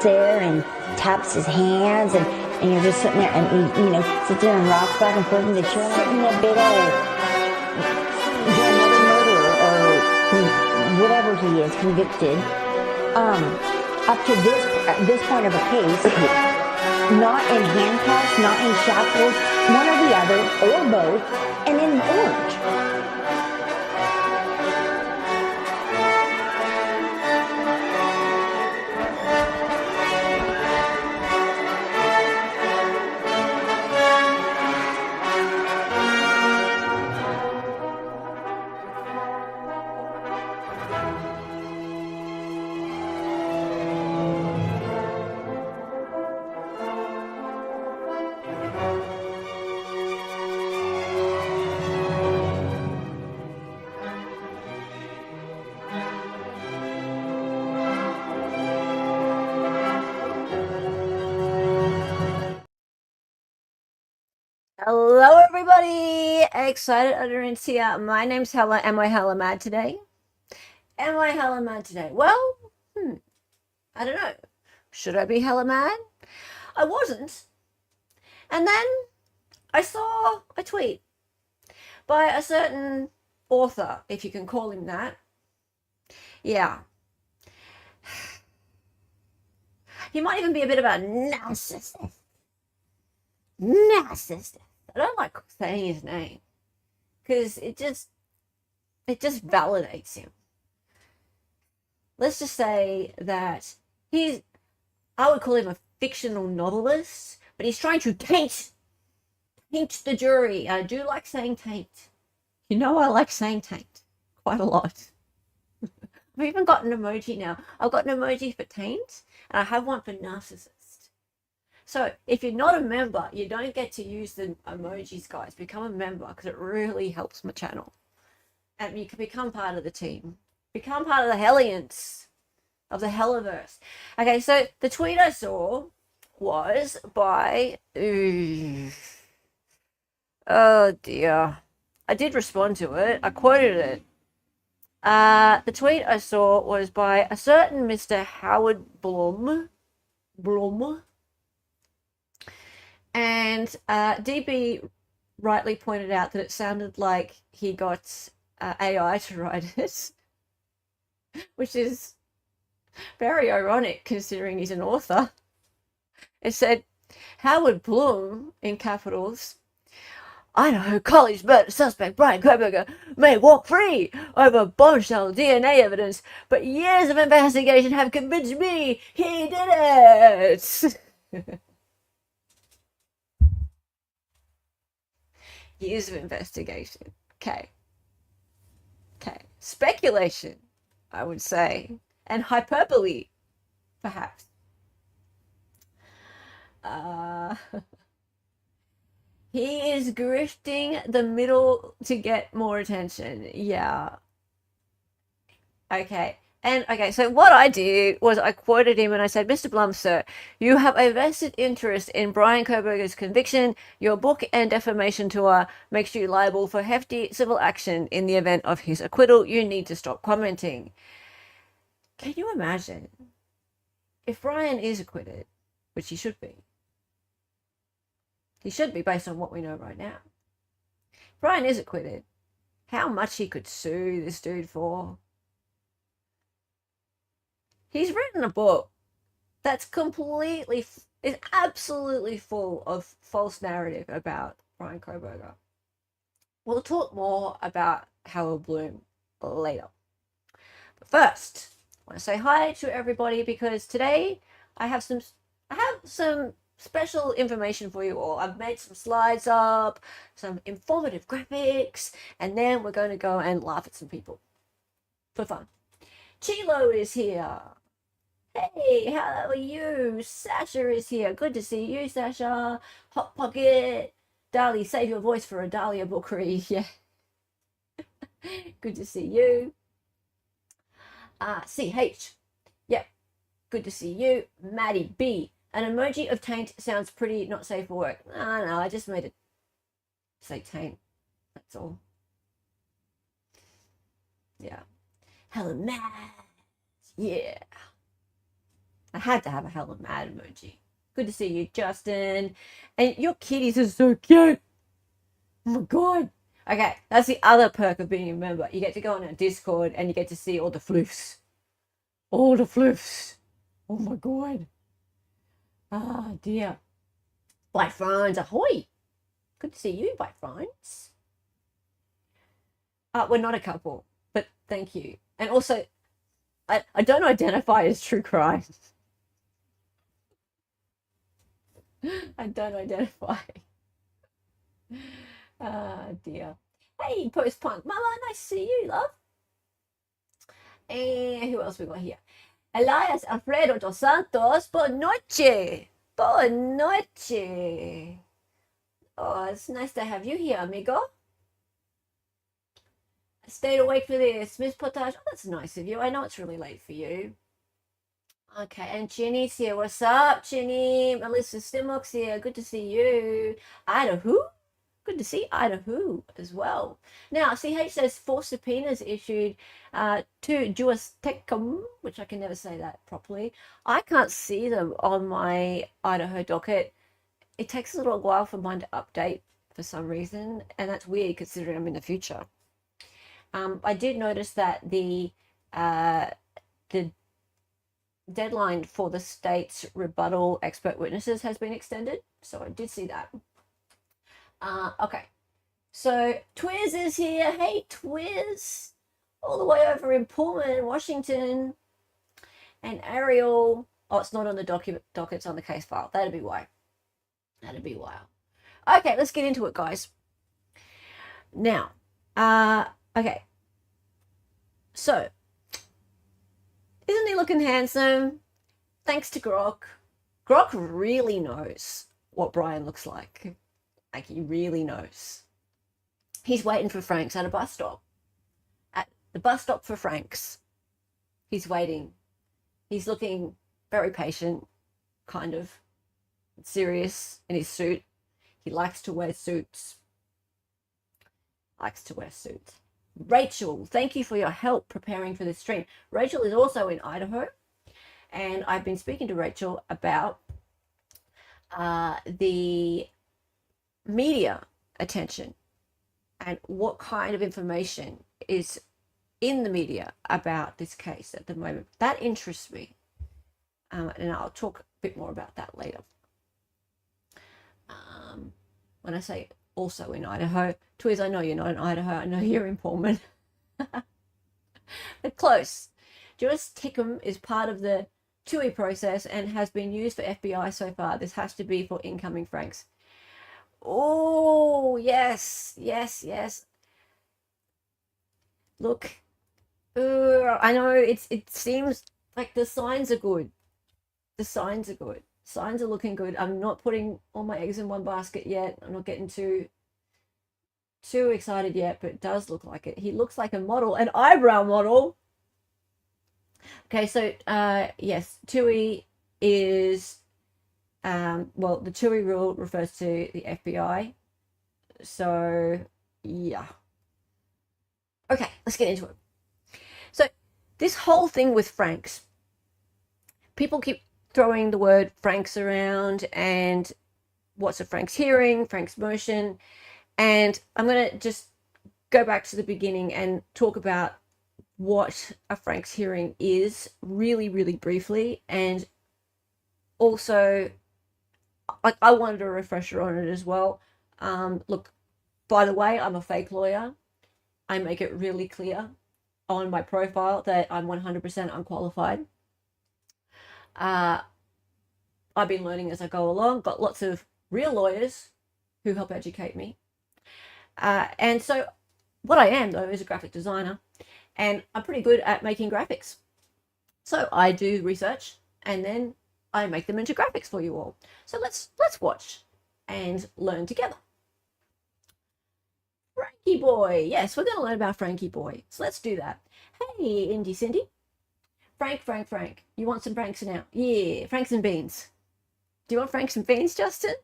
sits there and taps his hands, and you're just sitting there, and he, sits there and rocks back and forth in the chair like a big old murderer or whatever he is, convicted. Up to this point of a case, not in handcuffs, not in shackles, one or the other, or both, and in orange. Hello, everybody! Excited utterance here. My name's Hella. Am I hella mad today? Am I hella mad today? Well, I don't know. Should I be hella mad? I wasn't. And then I saw a tweet by a certain author, if you can call him that. Yeah. He might even be a bit of a narcissist. Narcissist. I don't like saying his name because it just validates him. Let's just say that I would call him a fictional novelist, but he's trying to taint the jury. I do like saying taint. You know, I like saying taint quite a lot. I've even got an emoji now. I've got an emoji for taint, and I have one for narcissist. So if you're not a member, you don't get to use the emojis, guys. Become a member because it really helps my channel. And you can become part of the team. Become part of the Hellions of the Helliverse. Okay, so the tweet I saw was by... oh, dear. I did respond to it. I quoted it. The tweet I saw was by a certain Mr. Howard Blum. And DB rightly pointed out that it sounded like he got AI to write it, which is very ironic considering he's an author. It said, Howard Blum, in capitals, Idaho college murder suspect Bryan Kohberger may walk free over bombshell DNA evidence, but years of investigation have convinced me he did it. Years of investigation. Okay. Speculation, I would say, and hyperbole, perhaps. He is grifting the middle to get more attention. Yeah. Okay. And okay, so what I did was I quoted him and I said, Mr. Blum, sir, you have a vested interest in Bryan Kohberger's conviction. Your book and defamation tour makes you liable for hefty civil action in the event of his acquittal. You need to stop commenting. Can you imagine if Bryan is acquitted, which he should be? He should be based on what we know right now. If Bryan is acquitted, how much he could sue this dude for? He's written a book that's is absolutely full of false narrative about Bryan Kohberger. We'll talk more about Howard Blum later. But first, I want to say hi to everybody because today I have some special information for you all. I've made some slides up, some informative graphics, and then we're going to go and laugh at some people for fun. Chilo is here. Hey, how are you? Sasha is here. Good to see you, Sasha. Hot Pocket. Dali, save your voice for a Dahlia book read. Yeah. Good to see you. CH. Yep. Good to see you. Maddie B. An emoji of taint sounds pretty not safe for work. No, I just made it say taint. That's all. Yeah. Hello, Matt. Yeah. I had to have a hella mad emoji. Good to see you, Justin. And your kitties are so cute. Oh my god. Okay, that's the other perk of being a member. You get to go on a Discord and you get to see all the floofs. All the floofs. Oh my god. Ah, dear. By Franz, ahoy. Good to see you, by Franz. We're not a couple, but thank you. And also, I don't identify as true crime. I don't identify. Ah, dear. Hey, post-punk. Mama, nice to see you, love. And who else we got here? Elias Alfredo dos Santos. Boa noche. Boa noche. Oh, it's nice to have you here, amigo. I stayed awake for this. Miss Potage. Oh, that's nice of you. I know it's really late for you. Okay, and Chinny's here. What's up, Chinny? Melissa Stimmock's here. Good to see you. Idaho. Good to see Idaho as well. Now, CH says 4 subpoenas issued to Juris Tecum, which I can never say that properly. I can't see them on my Idaho docket. It takes a little while for mine to update for some reason, and that's weird considering I'm in the future. I did notice that the deadline for the state's rebuttal expert witnesses has been extended, so I did see that. Okay, so Twiz is here. Hey, Twiz, all the way over in Pullman, Washington. And Ariel, oh, it's not on the docket, it's on the case file. That'd be why. That'd be why. Okay, let's get into it, guys. Now, okay. So, isn't he looking handsome? Thanks to Grok. Grok really knows what Bryan looks like. Like, he really knows. He's waiting for Franks at a bus stop. At the bus stop for Franks. He's waiting. He's looking very patient, kind of serious in his suit. He likes to wear suits. Likes to wear suits. Rachel, thank you for your help preparing for this stream. Rachel is also in Idaho, and I've been speaking to Rachel about the media attention and what kind of information is in the media about this case at the moment. That interests me, and I'll talk a bit more about that later. When I say also in Idaho, Twiz, I know you're not in Idaho, I know you're in Pullman. But close. Juris Tecum is part of the TUI process and has been used for FBI so far. This has to be for incoming Franks. Oh, yes, yes, yes. Look, I know it seems like the signs are good. The signs are good. Signs are looking good. I'm not putting all my eggs in one basket yet. I'm not getting too excited yet, but it does look like it. He looks like a model, an eyebrow model. Okay, so yes, TUI is well, the TUI rule refers to the FBI. So yeah. Okay, let's get into it. So this whole thing with Franks, people keep throwing the word Franks around and what's a Franks hearing, Franks motion, and I'm going to just go back to the beginning and talk about what a Franks hearing is really, really briefly, and also I wanted a refresher on it as well. Look, by the way, I'm a fake lawyer. I make it really clear on my profile that I'm 100% unqualified. I've been learning as I go along, got lots of real lawyers who help educate me. And so what I am, though, is a graphic designer, and I'm pretty good at making graphics. So I do research, and then I make them into graphics for you all. So let's watch and learn together. Frankie boy. Yes, we're going to learn about Frankie boy. So let's do that. Hey, Indy Cindy. Frank. You want some Franks now? Yeah, Franks and beans. Do you want Franks and beans, Justin?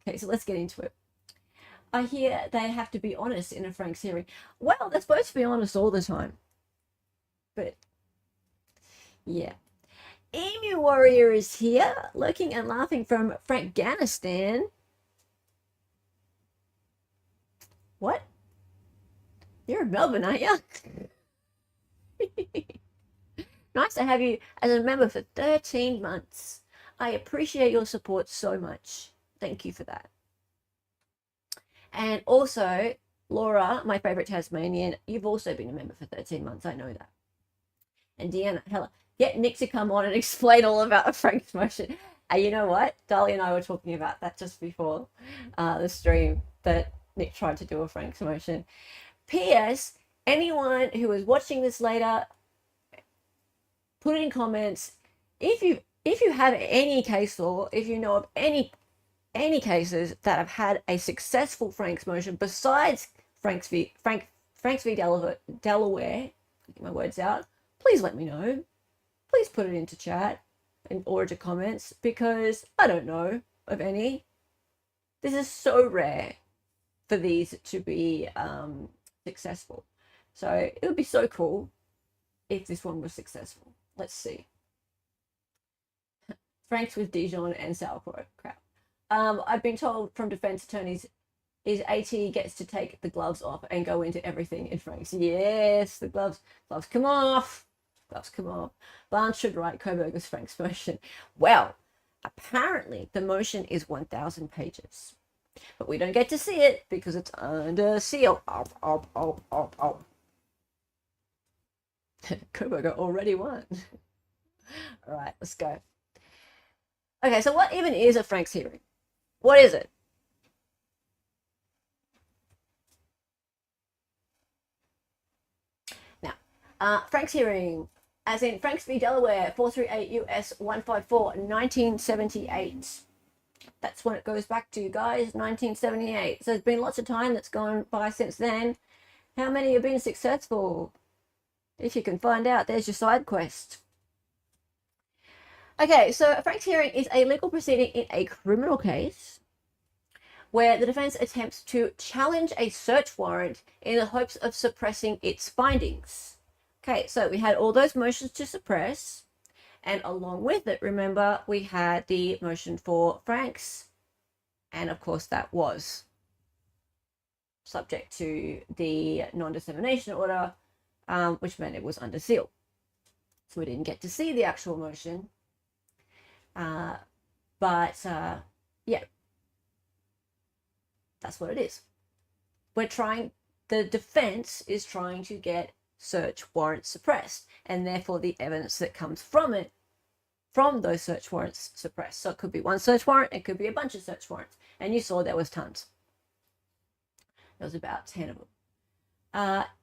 Okay, so let's get into it. I hear they have to be honest in a Franks hearing. Well, they're supposed to be honest all the time. But, yeah. Emu Warrior is here, lurking and laughing from Afghanistan. What? You're in Melbourne, aren't you? Nice to have you as a member for 13 months. I appreciate your support so much. Thank you for that. And also, Laura, my favorite Tasmanian, you've also been a member for 13 months. I know that. And Deanna, hello. Get Nick to come on and explain all about Frank's motion. You know what? Dali and I were talking about that just before the stream, that Nick tried to do a Frank's motion. P.S. Anyone who is watching this later, put it in comments. If you have any case law, if you know of any cases that have had a successful Frank's motion besides Franks v. Delaware, get my words out, please let me know. Please put it into chat or into comments, because I don't know of any. This is so rare for these to be successful. So it would be so cool if this one was successful. Let's see. Franks with Dijon and sauerkraut. I've been told from defense attorneys is AT gets to take the gloves off and go into everything in Franks. Yes, the gloves come off. Gloves come off. Barnes should write Kohberger's Frank's motion. Well, apparently the motion is 1,000 pages, but we don't get to see it because it's under seal. Kohberger already won. All right, let's go. Okay, so what even is a Frank's hearing? What is it? Now, Frank's hearing, as in Franks v. Delaware, 438 US 154, 1978. That's when it goes back to, guys, 1978. So there's been lots of time that's gone by since then. How many have been successful? If you can find out, there's your side quest. Okay, so a Frank's hearing is a legal proceeding in a criminal case where the defense attempts to challenge a search warrant in the hopes of suppressing its findings. Okay, so we had all those motions to suppress, and along with it, remember, we had the motion for Franks, and of course that was subject to the non-dissemination order, which meant it was under seal. So we didn't get to see the actual motion. But yeah, that's what it is. The defense is trying to get search warrants suppressed, and therefore the evidence that comes from those search warrants suppressed. So it could be one search warrant, it could be a bunch of search warrants, and you saw there was tons. There was about 10 of them.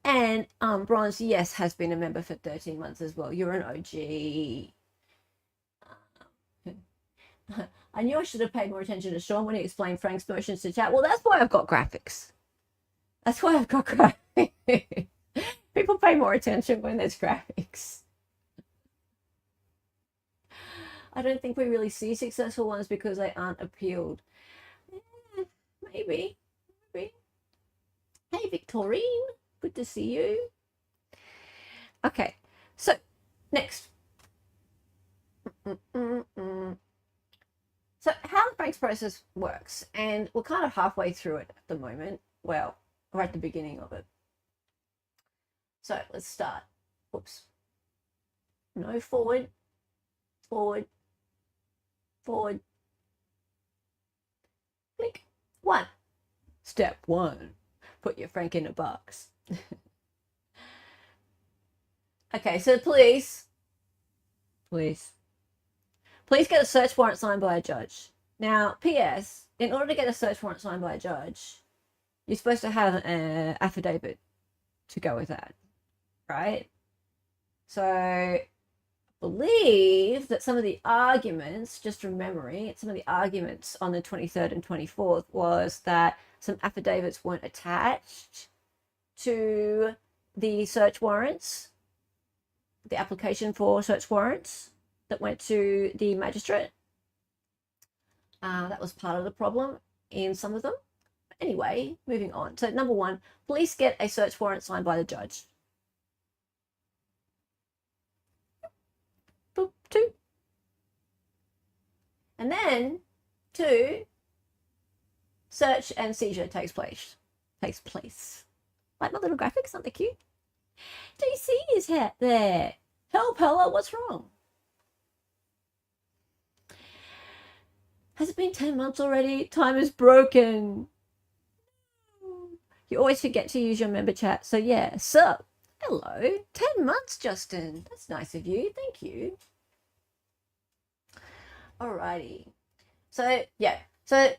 And Bronze, yes, has been a member for 13 months as well. You're an OG. I knew I should have paid more attention to Sean when he explained Frank's motions to chat. Well, that's why I've got graphics. That's why I've got graphics. People pay more attention when there's graphics. I don't think we really see successful ones because they aren't appealed. Maybe. Hey, Victorine. Good to see you. Okay, so next. So how the Frank's process works, and we're kind of halfway through it at the moment. Well, we're at the beginning of it. So let's start. Whoops. No, forward. Click. 1. Step 1. Put your Frank in a box. Okay, so please get a search warrant signed by a judge. Now, P.S., in order to get a search warrant signed by a judge, you're supposed to have an affidavit to go with that, right? So I believe that some of the arguments, just from memory, some of the arguments on the 23rd and 24th was that some affidavits weren't attached to the search warrants, the application for search warrants that went to the magistrate. That was part of the problem in some of them. Anyway, moving on. So number 1, police get a search warrant signed by the judge. 2, And then 2, search and seizure takes place. Like my little graphics, aren't they cute? Do you see his hat there? Help, Hella, what's wrong? Has it been 10 months already? Time is broken. You always forget to use your member chat. So yeah, so hello. 10 months, Justin. That's nice of you. Thank you. Alrighty. So yeah, so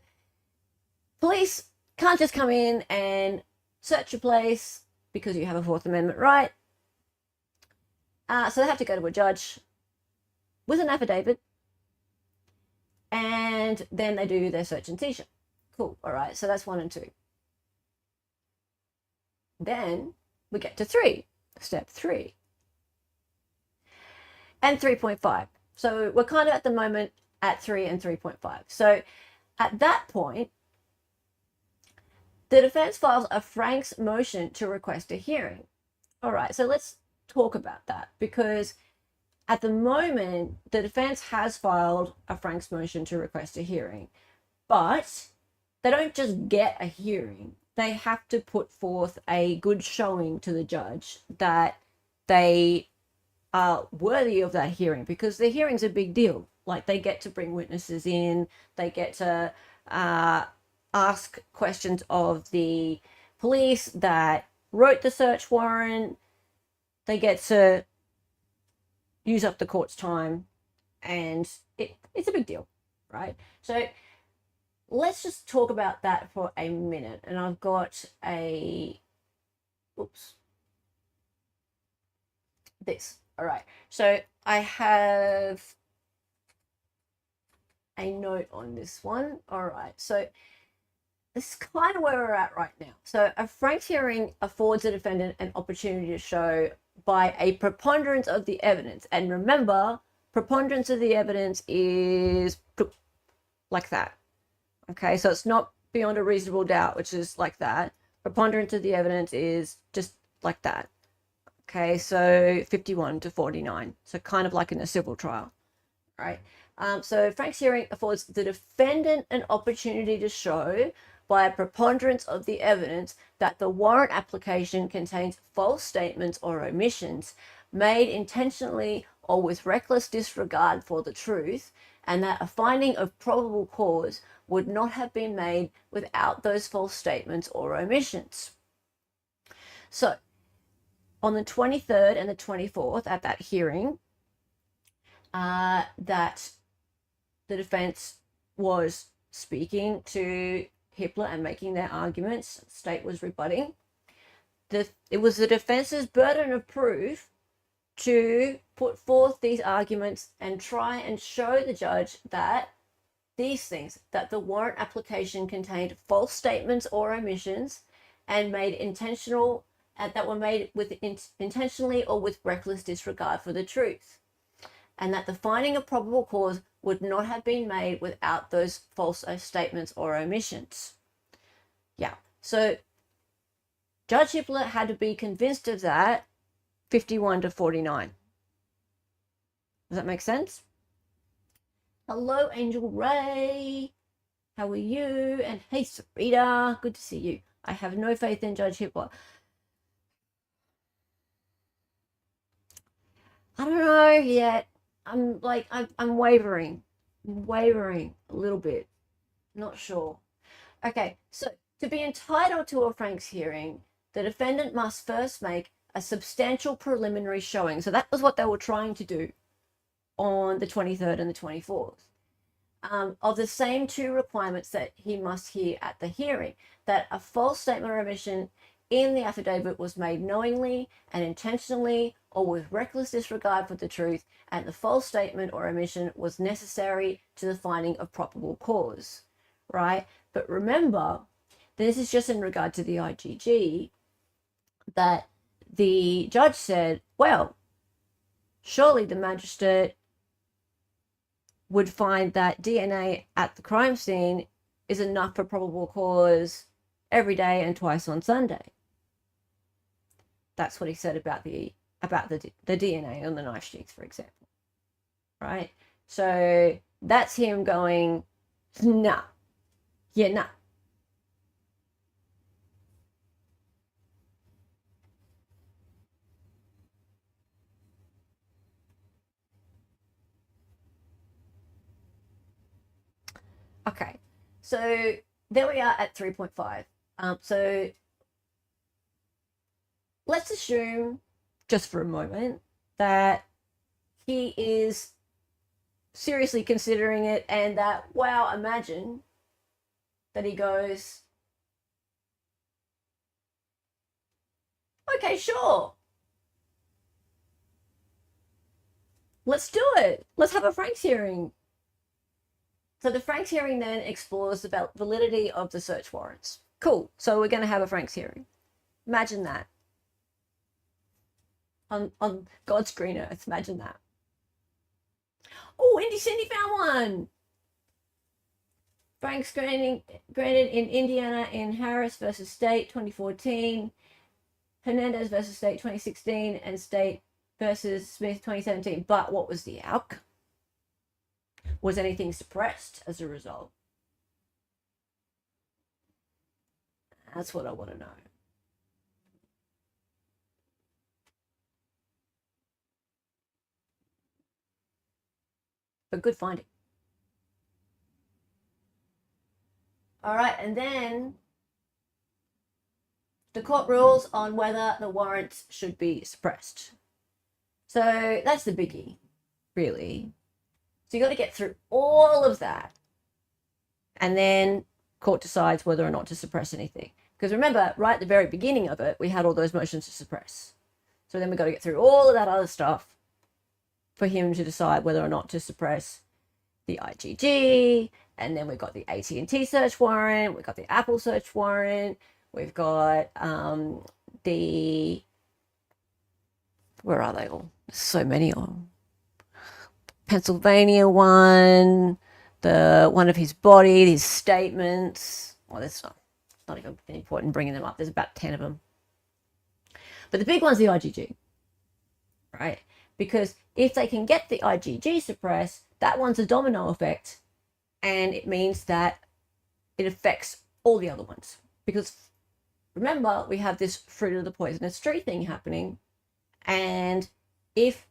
police can't just come in and search your place because you have a Fourth Amendment right. So they have to go to a judge with an affidavit, and then they do their search and seizure. Cool. All right. So that's 1 and 2. Then we get to 3, step 3, and 3.5. So we're kind of at the moment at 3 and 3.5. So at that point, the defense files a Frank's motion to request a hearing. All right, so let's talk about that, because at the moment, the defense has filed a Frank's motion to request a hearing, but they don't just get a hearing. They have to put forth a good showing to the judge that they are worthy of that hearing, because the hearing's a big deal. Like, they get to bring witnesses in, they get to ask questions of the police that wrote the search warrant, they get to use up the court's time, and it's a big deal, right? So let's just talk about that for a minute. And I've got this. All right. So I have a note on this one. All right. So this is kind of where we're at right now. So a Frank's hearing affords the defendant an opportunity to show by a preponderance of the evidence. And remember, preponderance of the evidence is like that. Okay, so it's not beyond a reasonable doubt, which is like that. Preponderance of the evidence is just like that. Okay, so 51 to 49. So kind of like in a civil trial, right? So Frank's hearing affords the defendant an opportunity to show by a preponderance of the evidence that the warrant application contains false statements or omissions made intentionally or with reckless disregard for the truth, and that a finding of probable cause would not have been made without those false statements or omissions. So on the 23rd and the 24th at that hearing, that the defense was speaking to Hippler and making their arguments, the state was rebutting. It was the defense's burden of proof to put forth these arguments and try and show the judge that these things, that the warrant application contained false statements or omissions and made intentional, that were made with intentionally or with reckless disregard for the truth, and that the finding of probable cause would not have been made without those false statements or omissions. Yeah, so Judge Hippler had to be convinced of that, 51 to 49. Does that make sense? Hello, Angel Ray. How are you? And hey, Sarita. Good to see you. I have no faith in Judge Hippler. I don't know yet. I'm wavering. I'm wavering a little bit. Not sure. Okay, so to be entitled to a Frank's hearing, the defendant must first make a substantial preliminary showing. So that was what they were trying to do on the 23rd and the 24th. Of the same 2 requirements that he must hear at the hearing, that a false statement or omission in the affidavit was made knowingly and intentionally or with reckless disregard for the truth, and the false statement or omission was necessary to the finding of probable cause, right? But remember, this is just in regard to the IGG, that the judge said, well, surely the magistrate would find that DNA at the crime scene is enough for probable cause every day and twice on Sunday. That's what he said about the DNA on the knife sheath, for example, right? So That's him going, nah, yeah, nah. Okay, so there we are at 3.5. So let's assume, just for a moment, that he is seriously considering it, and that, wow, imagine that he goes, okay, sure, let's do it. Let's have a Franks hearing. So the Franks hearing then explores the validity of the search warrants. Cool. So we're going to have a Franks hearing. Imagine that. On God's green earth. Imagine that. Oh, Indy Cindy found one. Franks granted in Indiana in Harris versus State 2014, Hernandez versus State 2016, and State versus Smith 2017. But what was the outcome? Was anything suppressed as a result? That's what I want to know. But good finding. All right, and then the court rules on whether the warrants should be suppressed. So that's the biggie, really. So you got to get through all of that, and then court decides whether or not to suppress anything. Because remember, right at the very beginning of it, we had all those motions to suppress. So then we got to get through all of that other stuff for him to decide whether or not to suppress the IGG, and then we've got the AT&T search warrant, we've got the Apple search warrant, we've got the, where are they all? There's so many of them. Pennsylvania one, the one of his body, his statements. Well, that's not even important bringing them up. There's about 10 of them. But the big one's the IGG, right? Because if they can get the IGG suppressed, that one's a domino effect, and it means that it affects all the other ones. Because remember, we have this fruit of the poisonous tree thing happening, and if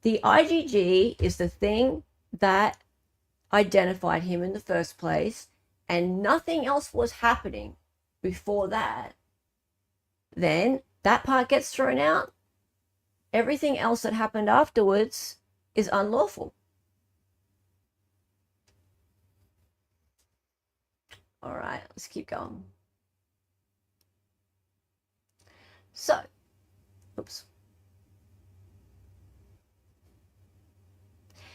the IGG is the thing that identified him in the first place, and nothing else was happening before that, then that part gets thrown out. Everything else that happened afterwards is unlawful. All right, let's keep going. So, oops.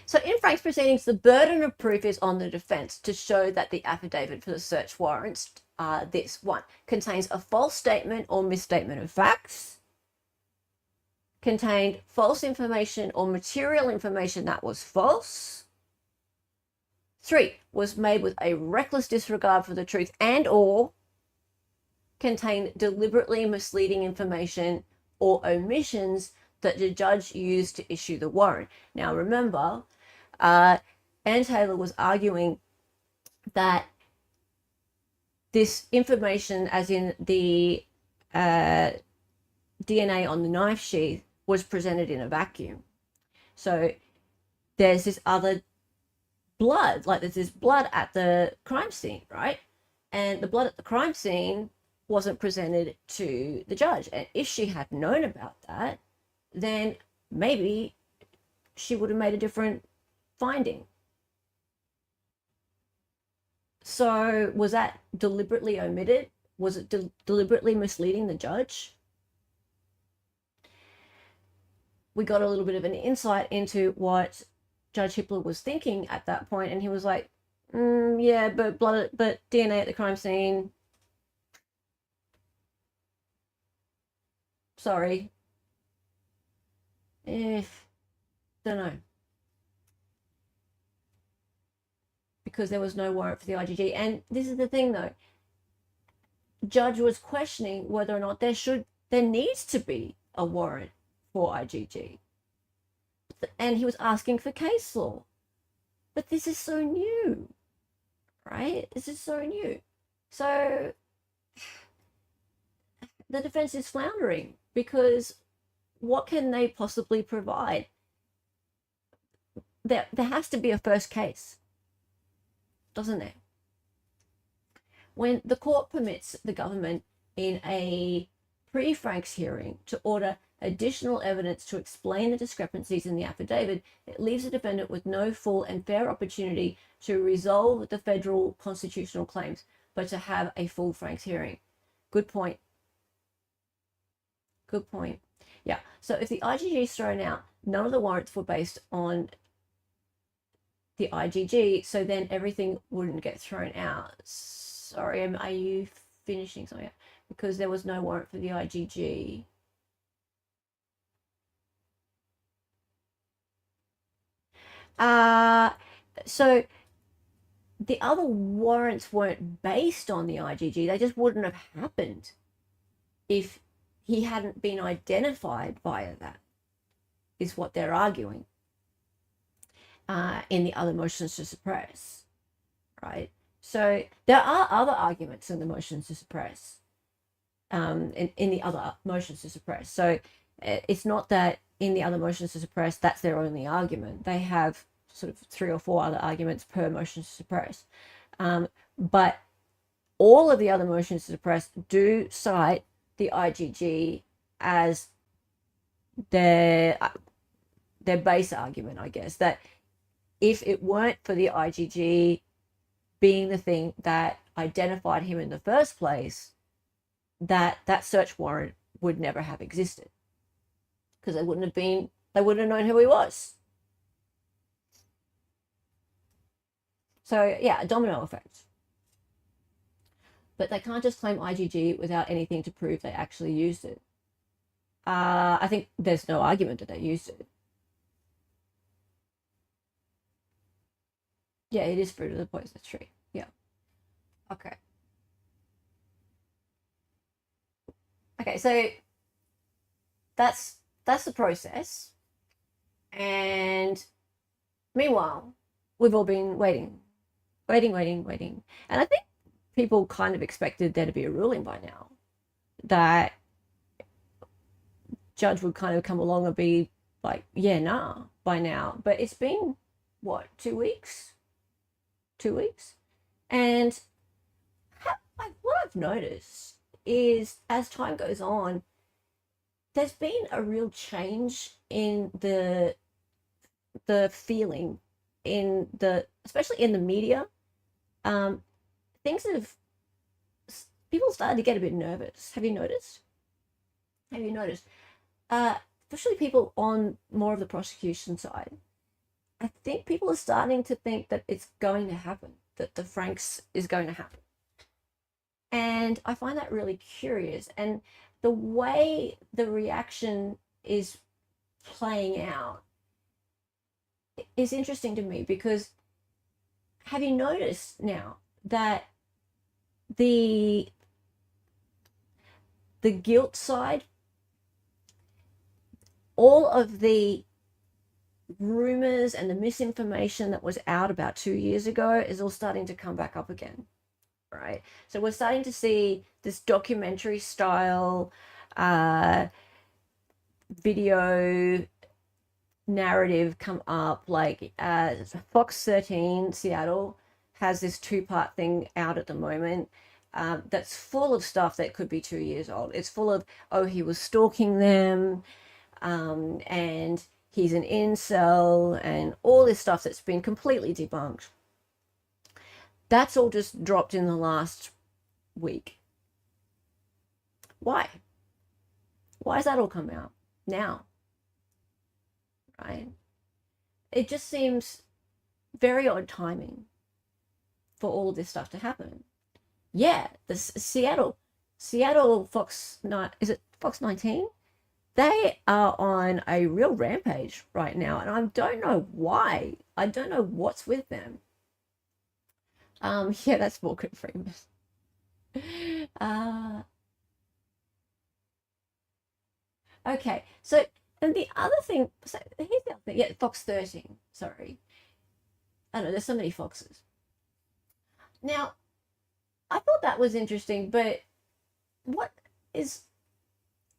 So in Frank's proceedings, the burden of proof is on the defense to show that the affidavit for the search warrants, this one, contains a false statement or misstatement of facts, contained false information or material information that was false, 3, was made with a reckless disregard for the truth and or contained deliberately misleading information or omissions that the judge used to issue the warrant. Now remember, Ann Taylor was arguing that this information, as in the DNA on the knife sheath, was presented in a vacuum. So there's this other blood, like there's this blood at the crime scene, right? And the blood at the crime scene wasn't presented to the judge. And if she had known about that, then maybe she would have made a different finding. So was that deliberately omitted? Was it deliberately misleading the judge? We got a little bit of an insight into what Judge Hippler was thinking at that point, and he was like, yeah, but DNA at the crime scene, sorry. Don't know. Because there was no warrant for the IGG. And this is the thing though. Judge was questioning whether or not there needs to be a warrant for IGG. and he was asking for case law. But this is so new, right? This is so new. So the defense is floundering because what can they possibly provide? There has to be a first case, doesn't there? When the court permits the government in a pre-Franks hearing to order additional evidence to explain the discrepancies in the affidavit, it leaves the defendant with no full and fair opportunity to resolve the federal constitutional claims, but to have a full Franks hearing. Good point. Good point. Yeah. So if the IGG is thrown out, none of the warrants were based on the IGG, so then everything wouldn't get thrown out. Sorry, are you finishing something? Because there was no warrant for the IGG. So the other warrants weren't based on the IGG. They just wouldn't have happened if he hadn't been identified via that, is what they're arguing in the other motions to suppress, right? So there are other arguments in the motions to suppress, in the other motions to suppress. So it's not that in the other motions to suppress, that's their only argument. They have sort of 3 or 4 other arguments per motion to suppress. But all of the other motions to suppress do cite the IGG as their base argument, I guess, that if it weren't for the IGG being the thing that identified him in the first place, that search warrant would never have existed, because they wouldn't have known who he was. So yeah, a domino effect. But they can't just claim IGG without anything to prove they actually used it. I think there's no argument that they used it. Yeah, it is fruit of the poisonous tree. Yeah. Okay. Okay, so that's the process. And meanwhile, we've all been waiting. And I think people kind of expected there to be a ruling by now, that judge would kind of come along and be like, yeah, nah, by now. But it's been, what, 2 weeks? 2 weeks? And what I've noticed is, as time goes on, there's been a real change in the feeling especially in the media. People started to get a bit nervous. Have you noticed? Especially people on more of the prosecution side. I think people are starting to think that it's going to happen, that the Franks is going to happen. And I find that really curious. And the way the reaction is playing out is interesting to me, because have you noticed now that the guilt side, all of the rumors and the misinformation that was out about 2 years ago is all starting to come back up again, right? So we're starting to see this documentary style video narrative come up, like Fox 13 Seattle has this 2-part thing out at the moment that's full of stuff that could be 2 years old. It's full of, oh, he was stalking them, and he's an incel, and all this stuff that's been completely debunked. That's all just dropped in the last week. Why? Why has that all come out now? Right? It just seems very odd timing for all of this stuff to happen. Yeah, the Seattle Fox, is it Fox 19? They are on a real rampage right now, and I don't know why. I don't know what's with them. Yeah, that's Morgan Freeman. Okay, so And the other thing, so here's the other thing. Yeah, Fox 13. Sorry. I don't know, there's so many Foxes. Now, I thought that was interesting, but what is.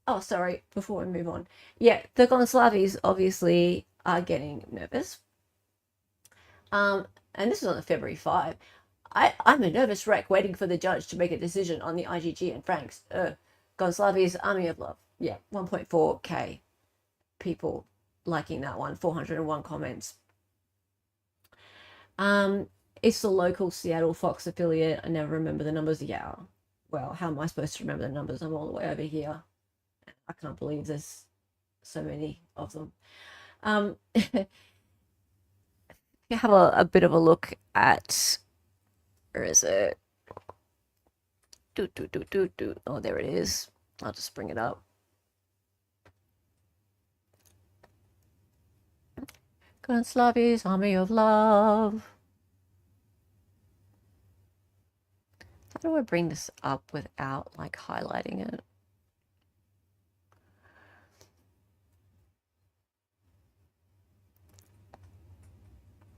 Oh, sorry, before we move on. Yeah, the Gonslavis obviously are getting nervous. And this is on February 5. I'm a nervous wreck waiting for the judge to make a decision on the IGG and Franks. Gonslavi's Army of Love. Yeah, 1.4K people liking that one, 401 comments. It's the local Seattle Fox affiliate. I never remember the numbers. Yeah, well, how am I supposed to remember the numbers? I'm all the way over here. I can't believe there's so many of them. You have a bit of a look at, where is it? Oh, there it is. I'll just bring it up. Gonslavi's Army of Love. How do I bring this up without like highlighting it?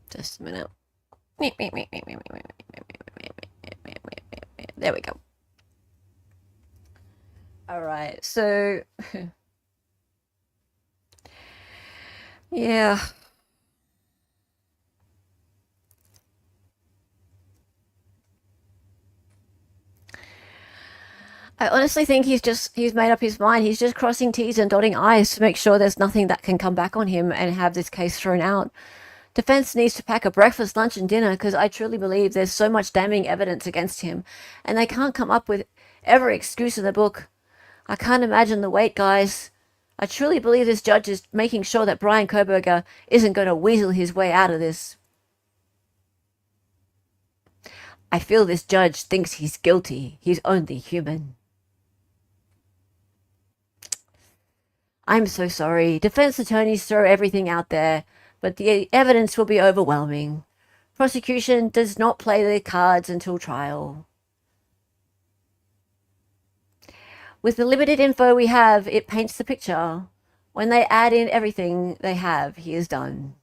Just a minute. There we go. All right, so yeah. I honestly think he's made up his mind. He's just crossing T's and dotting I's to make sure there's nothing that can come back on him and have this case thrown out. Defense needs to pack a breakfast, lunch, and dinner because I truly believe there's so much damning evidence against him, and they can't come up with every excuse in the book. I can't imagine the wait, guys. I truly believe this judge is making sure that Bryan Kohberger isn't going to weasel his way out of this. I feel this judge thinks he's guilty. He's only human. I'm so sorry. Defense attorneys throw everything out there, but the evidence will be overwhelming. Prosecution does not play their cards until trial. With the limited info we have, it paints the picture. When they add in everything they have, he is done.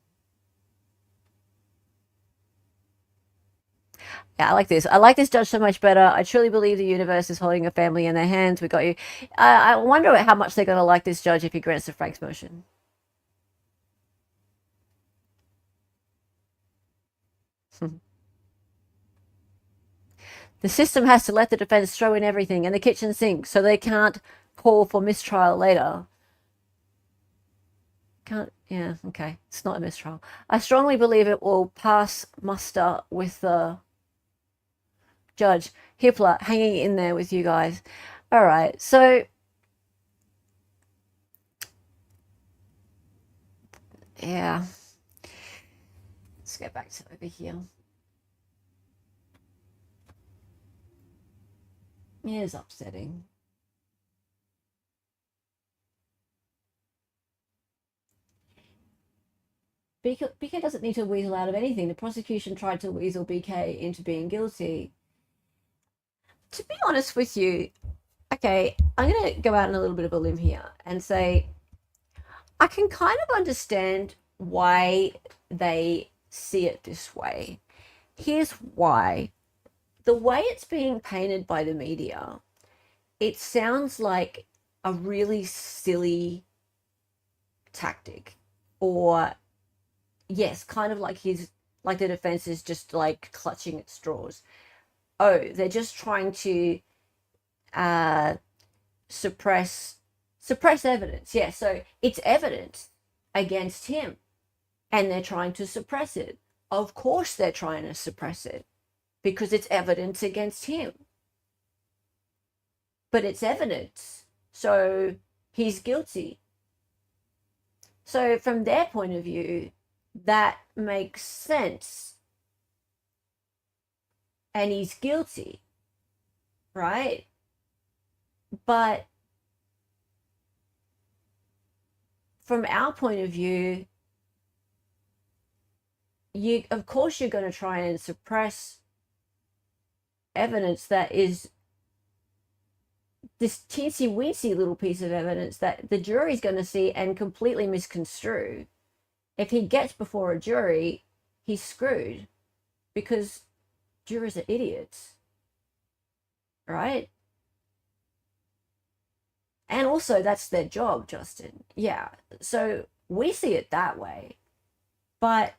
Yeah, I like this. I like this judge so much better. I truly believe the universe is holding a family in their hands. We got you. I wonder how much they're going to like this judge if he grants the Frank's motion. The system has to let the defense throw in everything and the kitchen sink so they can't call for mistrial later. Can't, yeah, okay. It's not a mistrial. I strongly believe it will pass muster with the judge. Hippler hanging in there with you guys. All right, so yeah. Let's go back to over here. It is upsetting. BK doesn't need to weasel out of anything. The prosecution tried to weasel BK into being guilty. To be honest with you, okay, I'm going to go out on a little bit of a limb here and say I can kind of understand why they see it this way. Here's why. The way it's being painted by the media, it sounds like a really silly tactic, or yes, kind of like like the defense is just like clutching at straws. Oh, they're just trying to suppress evidence. Yeah, so it's evidence against him and they're trying to suppress it. Of course they're trying to suppress it because it's evidence against him. But it's evidence, so he's guilty. So from their point of view, that makes sense. And he's guilty, right? But from our point of view, of course you're going to try and suppress evidence that is this teensy weensy little piece of evidence that the jury's going to see and completely misconstrue. If he gets before a jury, he's screwed, because jurors are idiots, right? And also, that's their job, Justin. Yeah. So we see it that way, but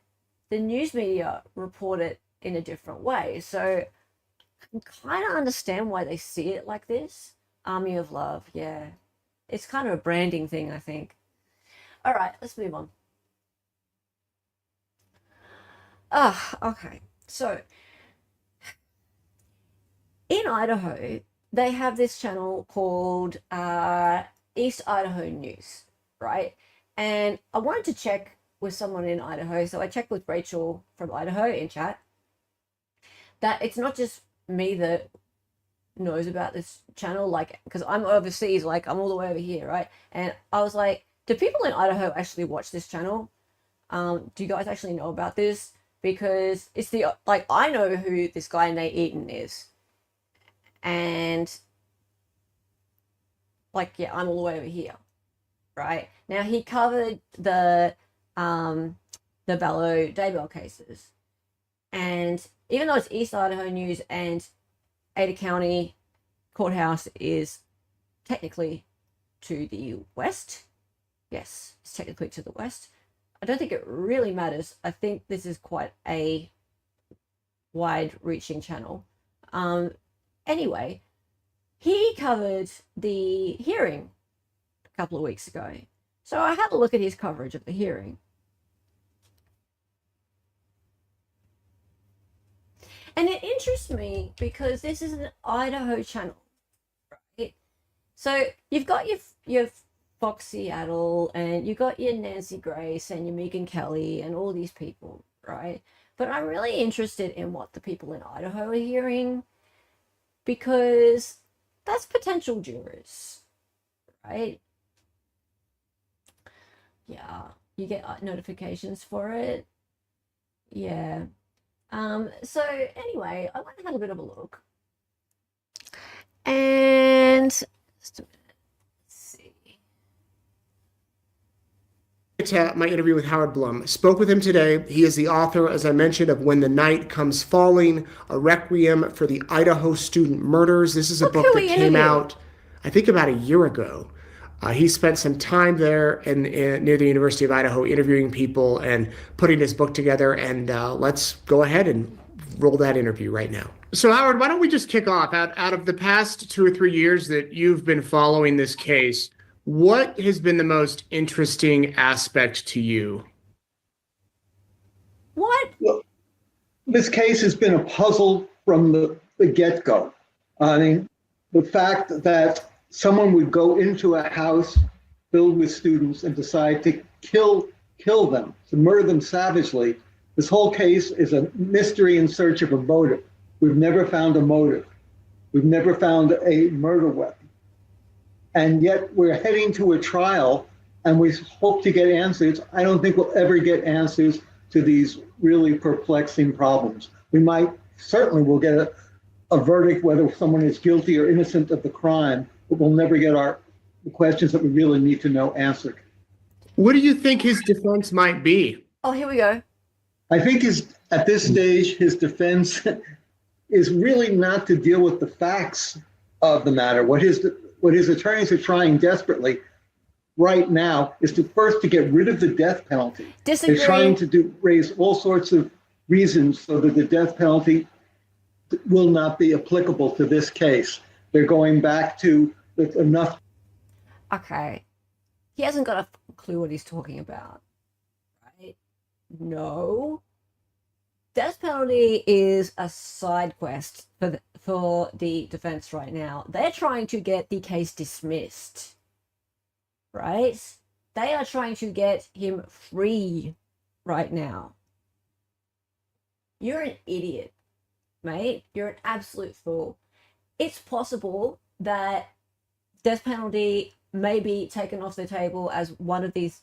the news media report it in a different way. So I can kind of understand why they see it like this. Army of love, yeah. It's kind of a branding thing, I think. All right, let's move on. Okay. So in Idaho, they have this channel called East Idaho News, right? And I wanted to check with someone in Idaho, so I checked with Rachel from Idaho in chat, that it's not just me that knows about this channel, like, because I'm overseas, like I'm all the way over here, right? And I was like, do people in Idaho actually watch this channel? Do you guys actually know about this? Because it's the, like, I know who this guy Nate Eaton is, and like, yeah, I'm all the way over here, right? Now he covered the Vallow Daybell cases, and even though it's East Idaho News and Ada County Courthouse is technically to the west, yes, it's technically to the west, I don't think it really matters. I think this is quite a wide-reaching channel. Anyway, he covered the hearing a couple of weeks ago. So I had a look at his coverage of the hearing. And it interests me because this is an Idaho channel, right? So you've got your Fox Seattle, and you've got your Nancy Grace and your Megan Kelly and all these people, right? But I'm really interested in what the people in Idaho are hearing, because that's potential jurors, right? Yeah, you get notifications for it. Yeah. So anyway, I went and had a bit of a look. And let's see. My interview with Howard Blum. Spoke with him today. He is the author, as I mentioned, of When the Night Comes Falling, a requiem for the Idaho student murders. This is a book that came out, I think, about a year ago. He spent some time there near the University of Idaho interviewing people and putting his book together. And let's go ahead and roll that interview right now. So, Howard, why don't we just kick off? Out of the past 2 or 3 years that you've been following this case, what has been the most interesting aspect to you? What? Well, this case has been a puzzle from the get-go. I mean, the fact that someone would go into a house filled with students and decide to kill them, to murder them savagely. This whole case is a mystery in search of a motive. We've never found a motive. We've never found a murder weapon. And yet we're heading to a trial, and we hope to get answers. I don't think we'll ever get answers to these really perplexing problems. Certainly we'll get a verdict whether someone is guilty or innocent of the crime, but we'll never get the questions that we really need to know answered. What do you think his defense might be? Oh, here we go. I think at this stage, his defense is really not to deal with the facts of the matter. What his attorneys are trying desperately right now is to get rid of the death penalty. Disagree. They're trying to raise all sorts of reasons so that the death penalty will not be applicable to this case. They're going back to enough. Okay. He hasn't got a clue what he's talking about, right? No. Death penalty is a side quest for the defense right now. They're trying to get the case dismissed, right? They are trying to get him free right now. You're an idiot, mate. You're an absolute fool. It's possible that death penalty may be taken off the table as one of these,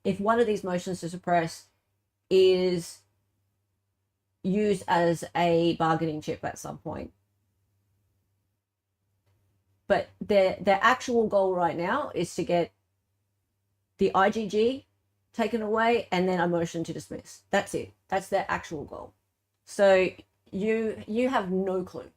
if one of these motions to suppress is used as a bargaining chip at some point. But their actual goal right now is to get the IGG taken away and then a motion to dismiss. That's it. That's their actual goal. So you have no clue.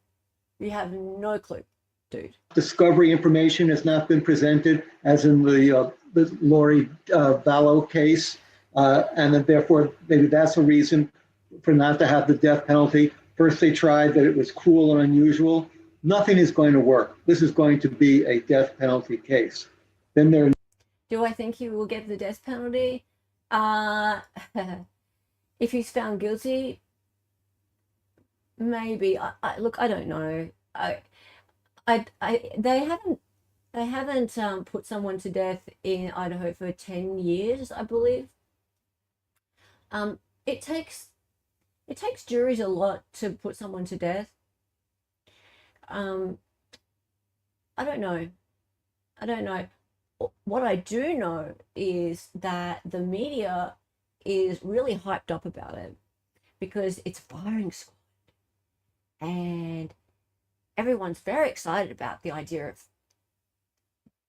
You have no clue, dude. Discovery information has not been presented, as in the Lori Vallow case, and that therefore maybe that's a reason for not to have the death penalty. First they tried that it was cruel and unusual. Nothing is going to work. This is going to be a death penalty case. Then there. Do I think he will get the death penalty? If he's found guilty, maybe. Look, I don't know. They haven't put someone to death in Idaho for 10 years, I believe. It takes juries a lot to put someone to death. I don't know. What I do know is that the media is really hyped up about it because it's firing squad, and everyone's very excited about the idea of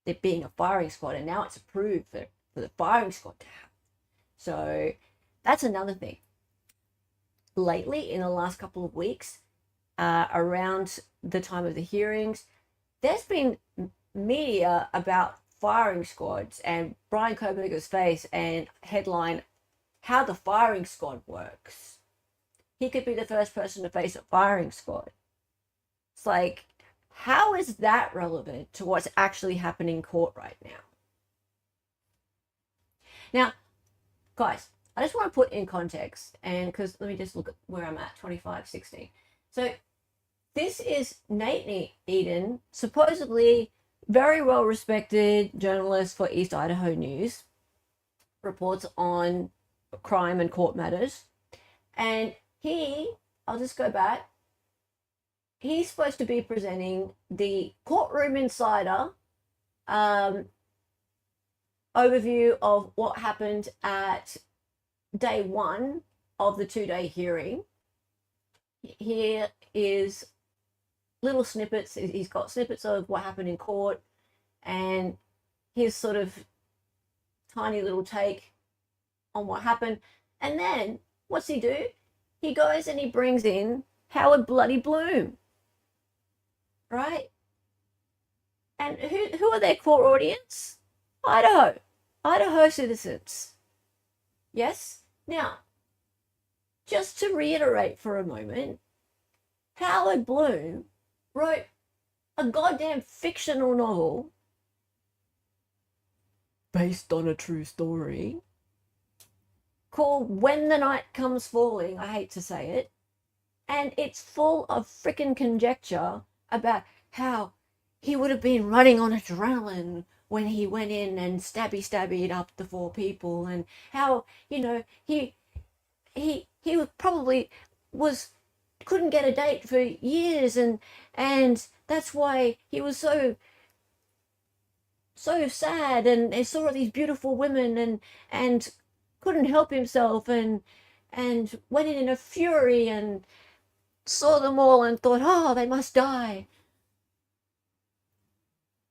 it being a firing squad, and now it's approved for the firing squad to happen. So that's another thing. Lately, in the last couple of weeks, around the time of the hearings, there's been media about firing squads and Bryan Kohberger's face and headline, how the firing squad works. He could be the first person to face a firing squad. It's like, how is that relevant to what's actually happening in court right now? Now, guys, I just want to put in context, and because let me just look at where I'm at, 25:16. So this is Nate Eden, supposedly very well respected journalist for East Idaho News, reports on crime and court matters. And I'll just go back, he's supposed to be presenting the courtroom insider overview of what happened at day one of the 2-day hearing. Here is little snippets. He's got snippets of what happened in court and his sort of tiny little take on what happened. And then what's he do? He goes and he brings in Howard Bloody Bloom, right? And who are their core audience? Idaho citizens. Yes? Now, just to reiterate for a moment, Howard Bloom wrote a goddamn fictional novel based on a true story called When the Night Comes Falling. I hate to say it. And it's full of freaking conjecture about how he would have been running on adrenaline when he went in and stabbied up the 4 people, and how, you know, he probably couldn't get a date for years, and that's why he was so sad, and he saw these beautiful women and couldn't help himself, and went in a fury and saw them all and thought, oh, they must die.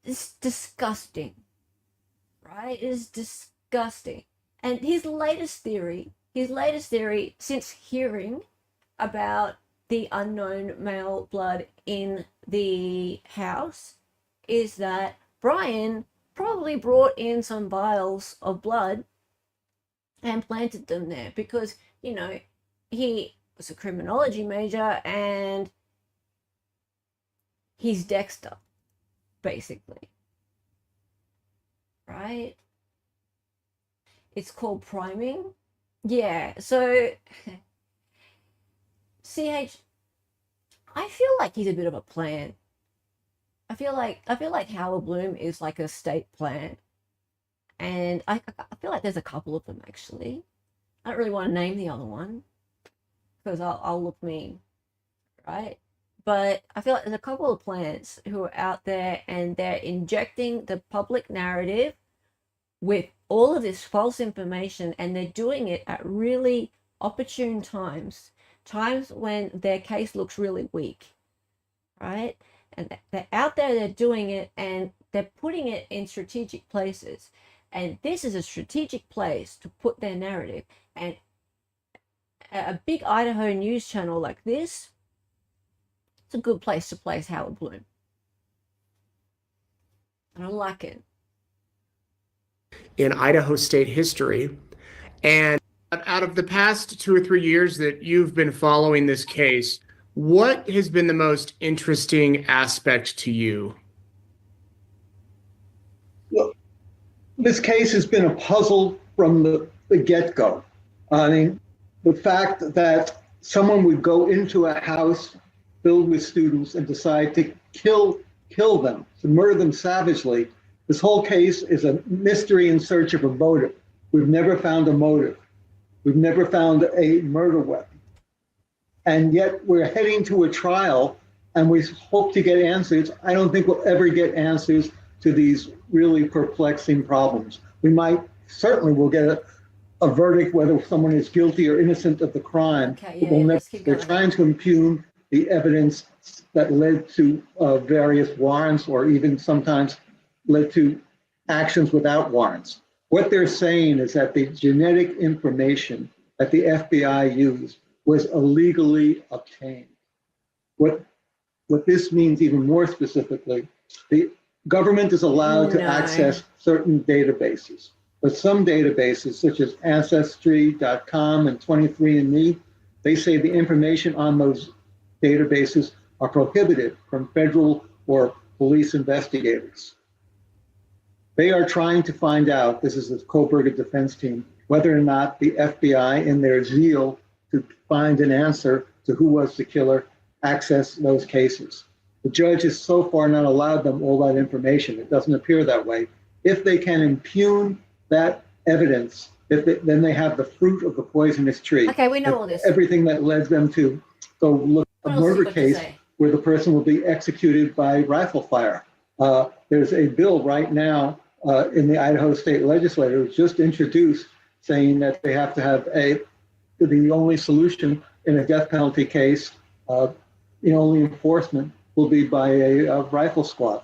It's disgusting, right? It's disgusting. And his latest theory since hearing about the unknown male blood in the house is that Bryan probably brought in some vials of blood and planted them there because, you know, he was a criminology major and he's Dexter, basically. Right? It's called priming. Yeah, so CH, I feel like he's a bit of a plant. I feel like Howard Bloom is like a state plant. And I feel like there's a couple of them actually. I don't really want to name the other one because I'll look mean, right? But I feel like there's a couple of plants who are out there and they're injecting the public narrative with all of this false information, and they're doing it at really opportune times when their case looks really weak, right? and they're out there, they're doing it, and they're putting it in strategic places. And this is a strategic place to put their narrative. And a big Idaho news channel like this, it's a good place to place Howard Bloom. I don't like it. In Idaho state history. And out of the past 2 or 3 years that you've been following this case, what has been the most interesting aspect to you? Well, this case has been a puzzle from the get-go. I mean, the fact that someone would go into a house filled with students and decide to kill them, to murder them savagely. This whole case is a mystery in search of a motive. We've never found a motive. We've never found a murder weapon. And yet we're heading to a trial and we hope to get answers. I don't think we'll ever get answers to these really perplexing problems. We certainly will get a verdict whether someone is guilty or innocent of the crime. Okay, yeah, they're trying to impugn the evidence that led to various warrants, or even sometimes led to actions without warrants. What they're saying is that the genetic information that the FBI used was illegally obtained. What this means even more specifically, the government is allowed to access certain databases, but some databases such as Ancestry.com and 23andMe, they say the information on those databases are prohibited from federal or police investigators. They are trying to find out, this is the Kohberger defense team, whether or not the FBI, in their zeal to find an answer to who was the killer, access those cases. The judge has so far not allowed them all that information. It doesn't appear that way. If they can impugn that evidence, then they have the fruit of the poisonous tree. Okay, we know all this. Everything that led them to go look at a murder case where the person will be executed by rifle fire. There's a bill right now in the Idaho state legislature was just introduced saying that they have to have the only solution in a death penalty case, the only enforcement will be by a rifle squad.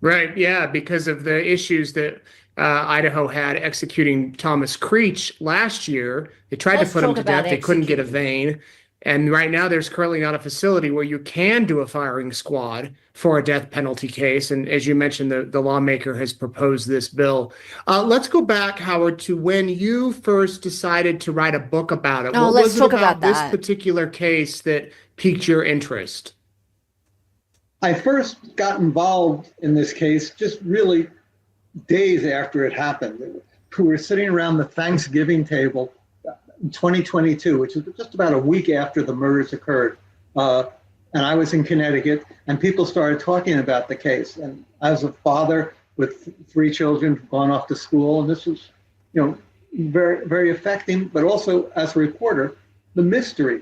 Right, yeah, because of the issues that Idaho had executing Thomas Creech last year. They tried to put him to death. They couldn't get a vein. And right now there's currently not a facility where you can do a firing squad for a death penalty case. And as you mentioned, the lawmaker has proposed this bill. Let's go back, Howard, to when you first decided to write a book about it. What let's was it talk about this that particular case that piqued your interest? I first got involved in this case just really days after it happened. We were sitting around the Thanksgiving table in 2022, which is just about a week after the murders occurred. And I was in Connecticut, and people started talking about the case. And I was a father with 3 children gone off to school, and this was, very, very affecting. But also, as a reporter, the mystery: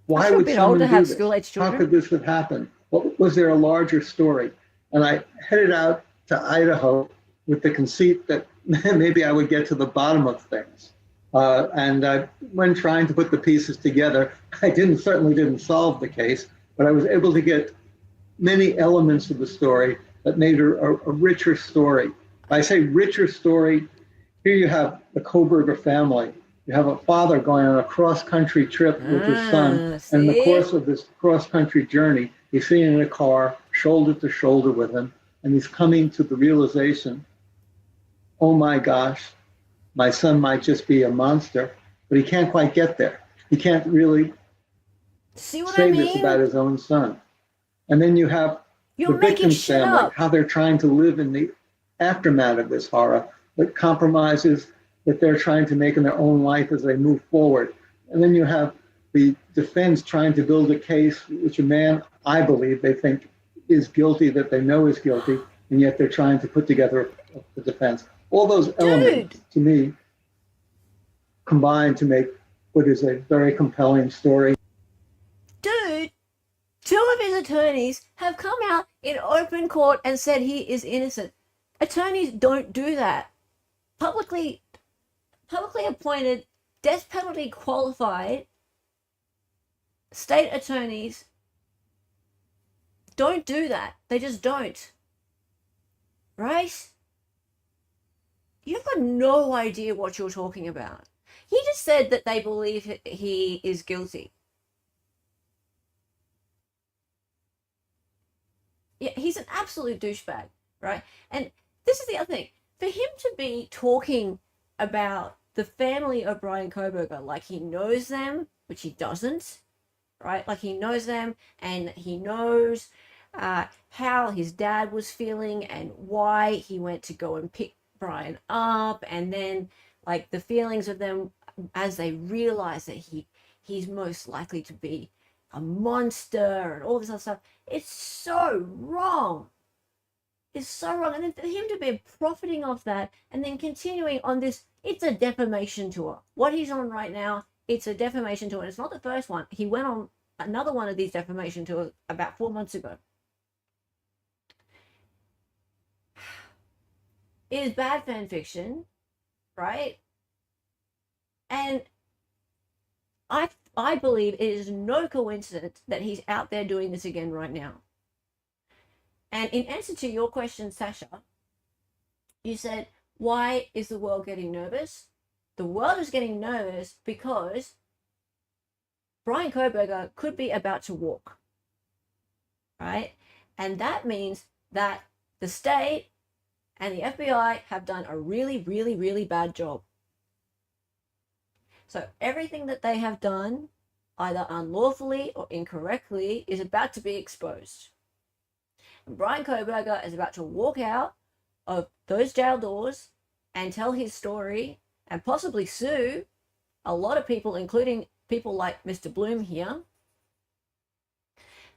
why would someone do this? How could this have happened? Was there a larger story? And I headed out to Idaho with the conceit that maybe I would get to the bottom of things. And when trying to put the pieces together, I certainly didn't solve the case, but I was able to get many elements of the story that made a richer story. I say richer story, here you have the Kohberger family. You have a father going on a cross-country trip with his son. And in the course of this cross-country journey, he's sitting in a car, shoulder to shoulder with him, and he's coming to the realization, oh my gosh, my son might just be a monster, but he can't quite get there. He can't really say this about his own son. And then you have the victim's family, how they're trying to live in the aftermath of this horror, the compromises that they're trying to make in their own life as they move forward. And then you have the defense trying to build a case which a man, I believe, they think is guilty, that they know is guilty, and yet they're trying to put together a defense. All those elements, to me, combine to make what is a very compelling story. Dude, 2 of his attorneys have come out in open court and said he is innocent. Attorneys don't do that. Publicly appointed, death penalty qualified state attorneys don't do that. They just don't. Right? You've got no idea what you're talking about. He just said that they believe he is guilty. Yeah, he's an absolute douchebag, right? And this is the other thing. For him to be talking about the family of Bryan Kohberger like he knows them, which he doesn't, right? Like he knows them and he knows how his dad was feeling and why he went to go and pick Bryan up, and then like the feelings of them as they realize that he's most likely to be a monster and all this other stuff. It's so wrong. It's so wrong. And then for him to be profiting off that and then continuing on this, it's a defamation tour. What he's on right now, it's a defamation tour. And it's not the first one. He went on another one of these defamation tours about 4 months ago. It is bad fan fiction, right? And I believe it is no coincidence that he's out there doing this again right now. And in answer to your question, Sasha, you said, why is the world getting nervous? The world is getting nervous because Bryan Kohberger could be about to walk, right? And that means that the state and the FBI have done a really, really, really bad job. So everything that they have done, either unlawfully or incorrectly, is about to be exposed. And Bryan Kohberger is about to walk out of those jail doors and tell his story and possibly sue a lot of people, including people like Mr. Bloom here.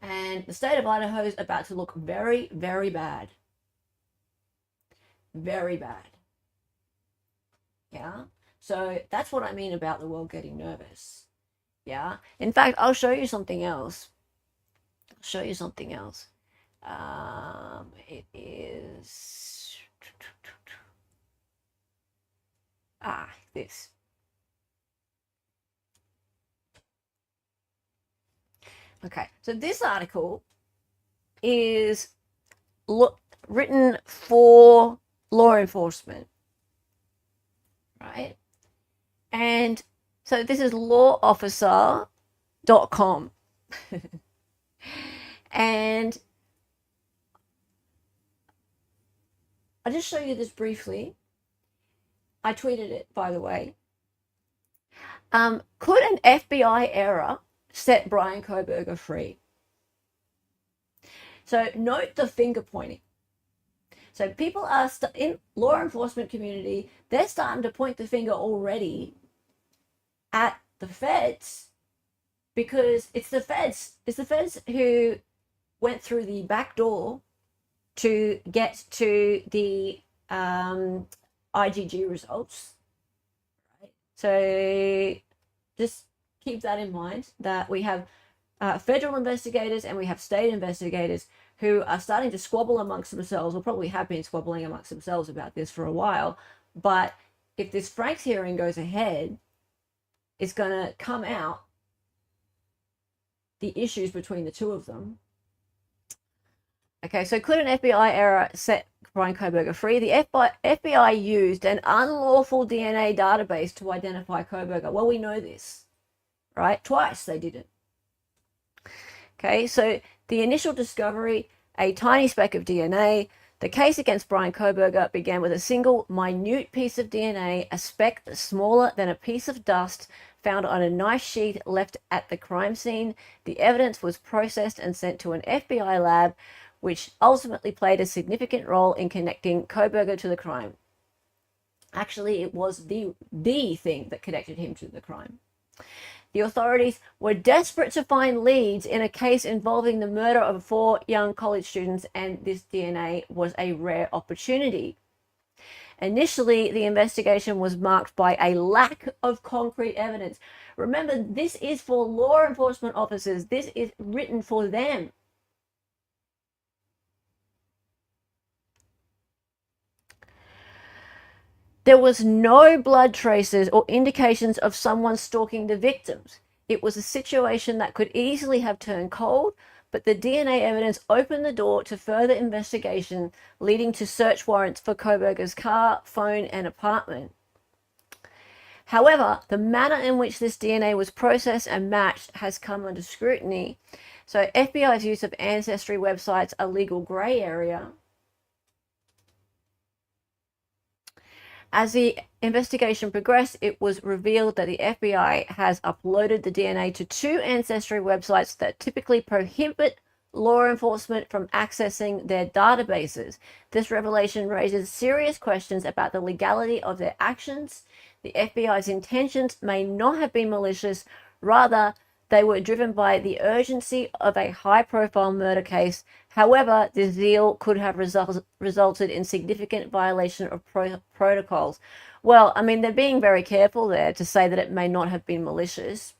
And the state of Idaho is about to look very, very bad. Very bad. Yeah. So that's what I mean about the world getting nervous. Yeah. In fact, I'll show you something else. I'll show you something else. It is this. Okay. So this article is written for law enforcement, right? And so this is lawofficer.com. And I'll just show you this briefly. I tweeted it, by the way. Could an FBI error set Bryan Kohberger free? So note the finger pointing. So people are in law enforcement community, they're starting to point the finger already at the feds, because it's the feds who went through the back door to get to the IgG results. Right? So just keep that in mind, that we have federal investigators and we have state investigators who are starting to squabble amongst themselves, or probably have been squabbling amongst themselves about this for a while. But if this Franks hearing goes ahead, it's going to come out the issues between the two of them. Okay, so could an FBI error set Bryan Kohberger free? The FBI used an unlawful DNA database to identify Kohberger. Well, we know this, right? Twice they did it. Okay, so the initial discovery, a tiny speck of DNA. The case against Bryan Kohberger began with a single minute piece of DNA, a speck smaller than a piece of dust found on a knife sheath left at the crime scene. The evidence was processed and sent to an FBI lab, which ultimately played a significant role in connecting Kohberger to the crime. Actually, it was the thing that connected him to the crime. The authorities were desperate to find leads in a case involving the murder of 4 young college students, and this DNA was a rare opportunity. Initially, the investigation was marked by a lack of concrete evidence. Remember, this is for law enforcement officers. This is written for them. There was no blood traces or indications of someone stalking the victims. It was a situation that could easily have turned cold, but the DNA evidence opened the door to further investigation, leading to search warrants for Kohberger's car, phone, and apartment. However, the manner in which this DNA was processed and matched has come under scrutiny. So FBI's use of ancestry websites, a legal grey area. As the investigation progressed, it was revealed that the FBI has uploaded the DNA to 2 ancestry websites that typically prohibit law enforcement from accessing their databases. This revelation raises serious questions about the legality of their actions. The FBI's intentions may not have been malicious, rather, they were driven by the urgency of a high-profile murder case. However, this zeal could have resulted in significant violation of protocols. Well, I mean, they're being very careful there to say that it may not have been malicious.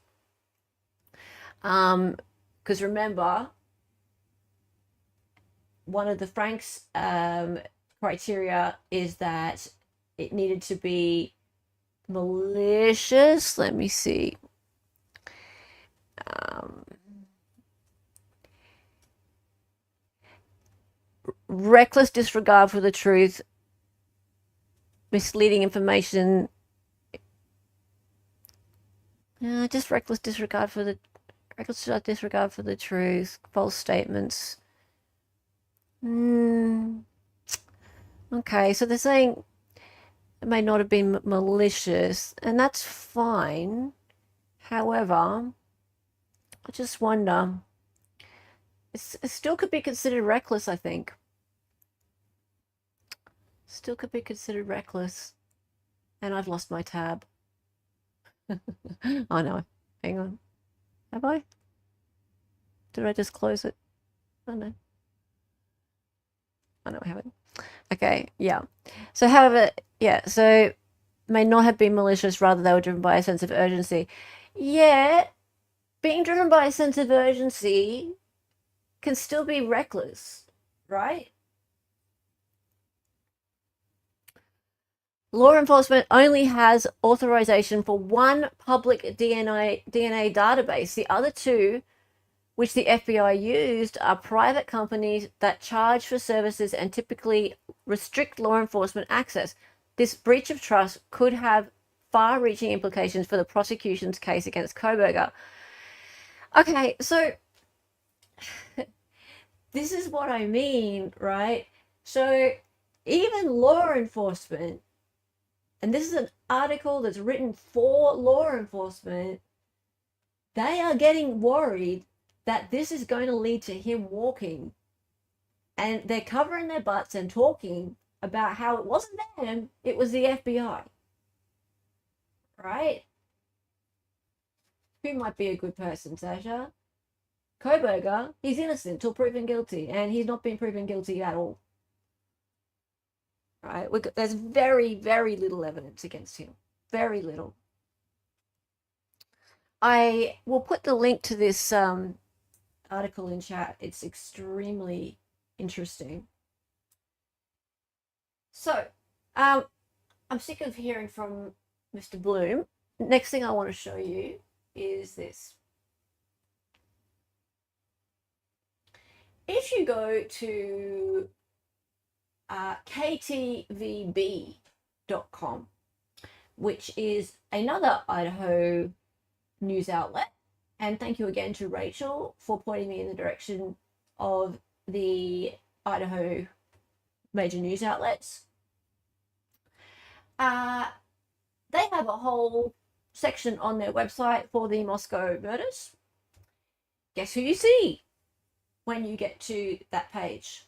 Because remember, one of the Frank's criteria is that it needed to be malicious. Let me see. Reckless disregard for the truth, misleading information, just reckless disregard for the truth, false statements. Okay, so they're saying it may not have been malicious, and that's fine. However, I just wonder, it still could be considered reckless, I think. Still could be considered reckless. And I've lost my tab. Oh no, hang on. Have I? Did I just close it? Oh no. Oh no, I haven't. Okay, yeah. So however, yeah, so may not have been malicious, rather they were driven by a sense of urgency. Yeah, being driven by a sense of urgency can still be reckless, right? Law enforcement only has authorization for one public DNA database. The other 2, which the FBI used, are private companies that charge for services and typically restrict law enforcement access. This breach of trust could have far-reaching implications for the prosecution's case against Kohberger. Okay, so this is what I mean, right? So even law enforcement, and this is an article that's written for law enforcement, they are getting worried that this is going to lead to him walking. And they're covering their butts and talking about how it wasn't them, it was the FBI. Right? Who might be a good person, Sasha? Kohberger, he's innocent till proven guilty, and he's not been proven guilty at all. Right? There's very, very little evidence against him. Very little. I will put the link to this article in chat. It's extremely interesting. So, I'm sick of hearing from Mr. Bloom. Next thing I want to show you is this. If you go to ktvb.com, which is another Idaho news outlet, and thank you again to Rachel for pointing me in the direction of the Idaho major news outlets. They have a whole section on their website for the Moscow murders. Guess who you see when you get to that page?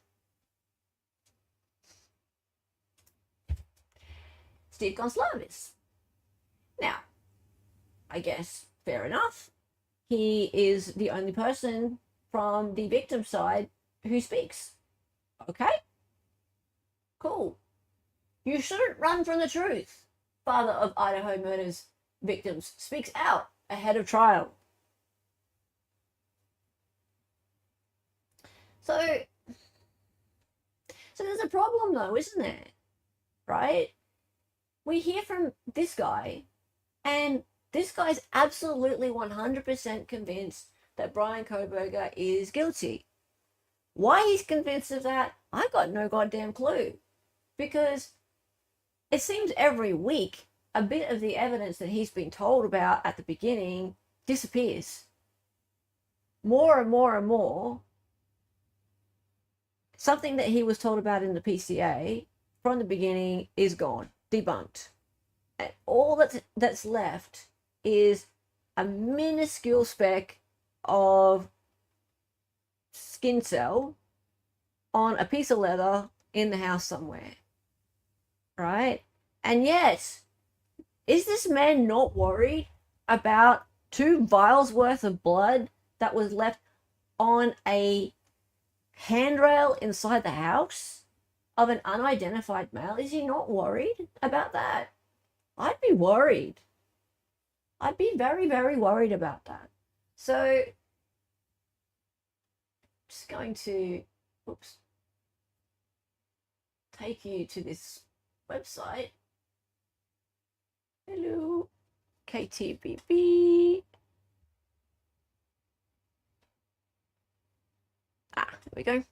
Steve Gonsalves. Now, I guess fair enough. He is the only person from the victim side who speaks. Okay? Cool. You shouldn't run from the truth. Father of Idaho murders victims speaks out ahead of trial. So there's a problem though, isn't there? Right? We hear from this guy, and this guy's absolutely 100% convinced that Bryan Kohberger is guilty. Why he's convinced of that, I got no goddamn clue. Because it seems every week a bit of the evidence that he's been told about at the beginning disappears. More and more and more. Something that he was told about in the PCA from the beginning is gone, debunked. And all that's left is a minuscule speck of skin cell on a piece of leather in the house somewhere. Right? And yet, is this man not worried about 2 vials worth of blood that was left on a handrail inside the house of an unidentified male? Is he not worried about that? I'd be worried. I'd be very, very worried about that. So, just going to, take you to this website. Hello, KTBB. There we go.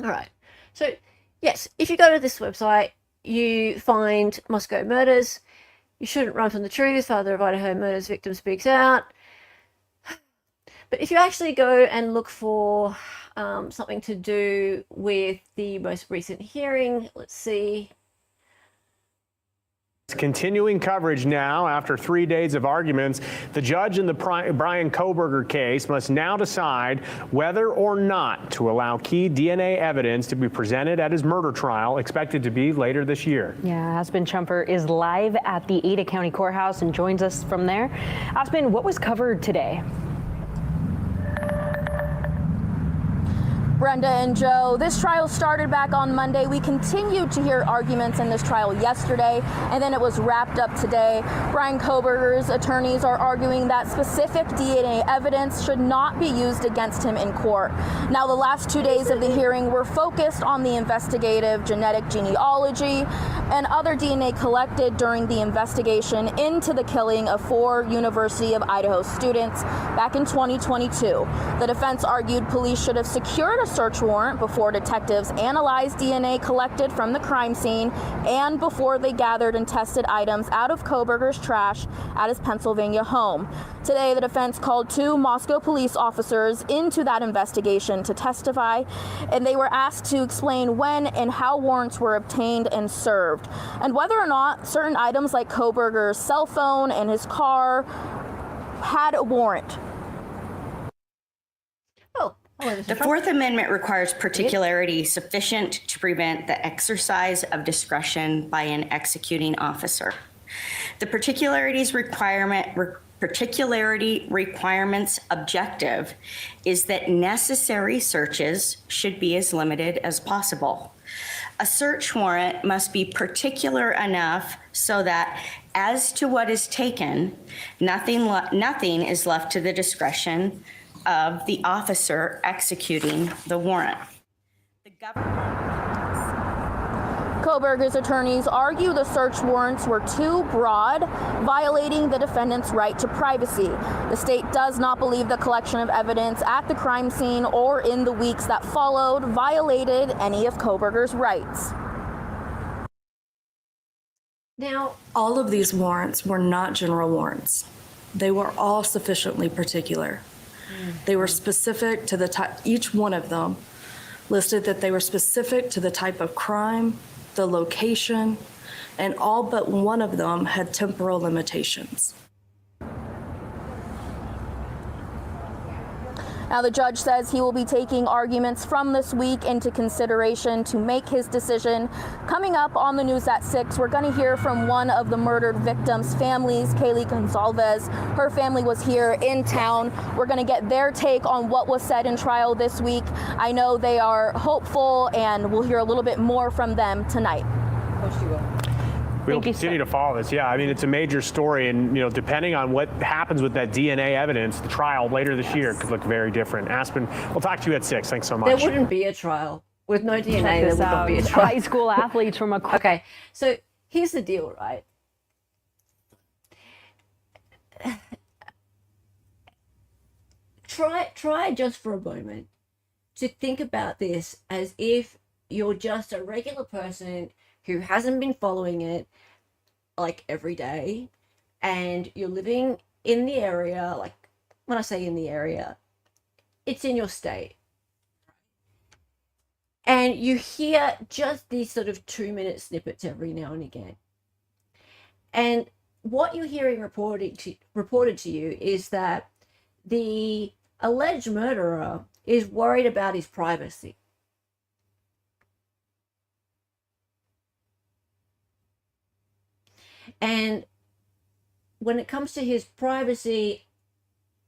All right. So, yes, if you go to this website, you find Moscow murders. You shouldn't run from the truth. Father of Idaho murders victim speaks out. But if you actually go and look for something to do with the most recent hearing, let's see. Continuing coverage now after 3 days of arguments. The judge in the Bryan Kohberger case must now decide whether or not to allow key DNA evidence to be presented at his murder trial, expected to be later this year. Yeah, Aspen Chumper is live at the Ada County Courthouse and joins us from there. Aspen, what was covered today? Brenda and Joe, this trial started back on Monday. We continued to hear arguments in this trial yesterday, and then it was wrapped up today. Bryan Kohberger's attorneys are arguing that specific DNA evidence should not be used against him in court. Now, the last 2 days of the hearing were focused on the investigative genetic genealogy and other DNA collected during the investigation into the killing of 4 University of Idaho students back in 2022. The defense argued police should have secured a search warrant before detectives analyzed DNA collected from the crime scene and before they gathered and tested items out of Kohberger's trash at his Pennsylvania home. Today, the defense called 2 Moscow police officers into that investigation to testify, and they were asked to explain when and how warrants were obtained and served, and whether or not certain items like Kohberger's cell phone and his car had a warrant. The Fourth Amendment requires particularity sufficient to prevent the exercise of discretion by an executing officer. The particularity requirement's objective is that necessary searches should be as limited as possible. A search warrant must be particular enough so that, as to what is taken, nothing is left to the discretion of the officer executing the warrant. Kohberger's attorneys argue the search warrants were too broad, violating the defendant's right to privacy. The state does not believe the collection of evidence at the crime scene or in the weeks that followed violated any of Kohberger's rights. Now, all of these warrants were not general warrants. They were all sufficiently particular. They were specific to the type, each one of them listed that they were specific to the type of crime, the location, and all but one of them had temporal limitations. Now, the judge says he will be taking arguments from this week into consideration to make his decision. Coming up on the news at 6, we're going to hear from one of the murdered victims' families, Kaylee Gonzalez. Her family was here in town. We're going to get their take on what was said in trial this week. I know they are hopeful, and we'll hear a little bit more from them tonight. We'll continue to follow this. Yeah, I mean, it's a major story, and depending on what happens with that DNA evidence, the trial later this year could look very different. Aspen, we'll talk to you at 6. Thanks so much. There wouldn't be a trial with no DNA. There would not be a trial. High school athletes from a. Okay, so here's the deal, right? try just for a moment to think about this as if you're just a regular person who hasn't been following it like every day, and you're living in the area. Like, when I say in the area, it's in your state, and you hear just these sort of 2-minute snippets every now and again. And what you're hearing reported to you is that the alleged murderer is worried about his privacy. And when it comes to his privacy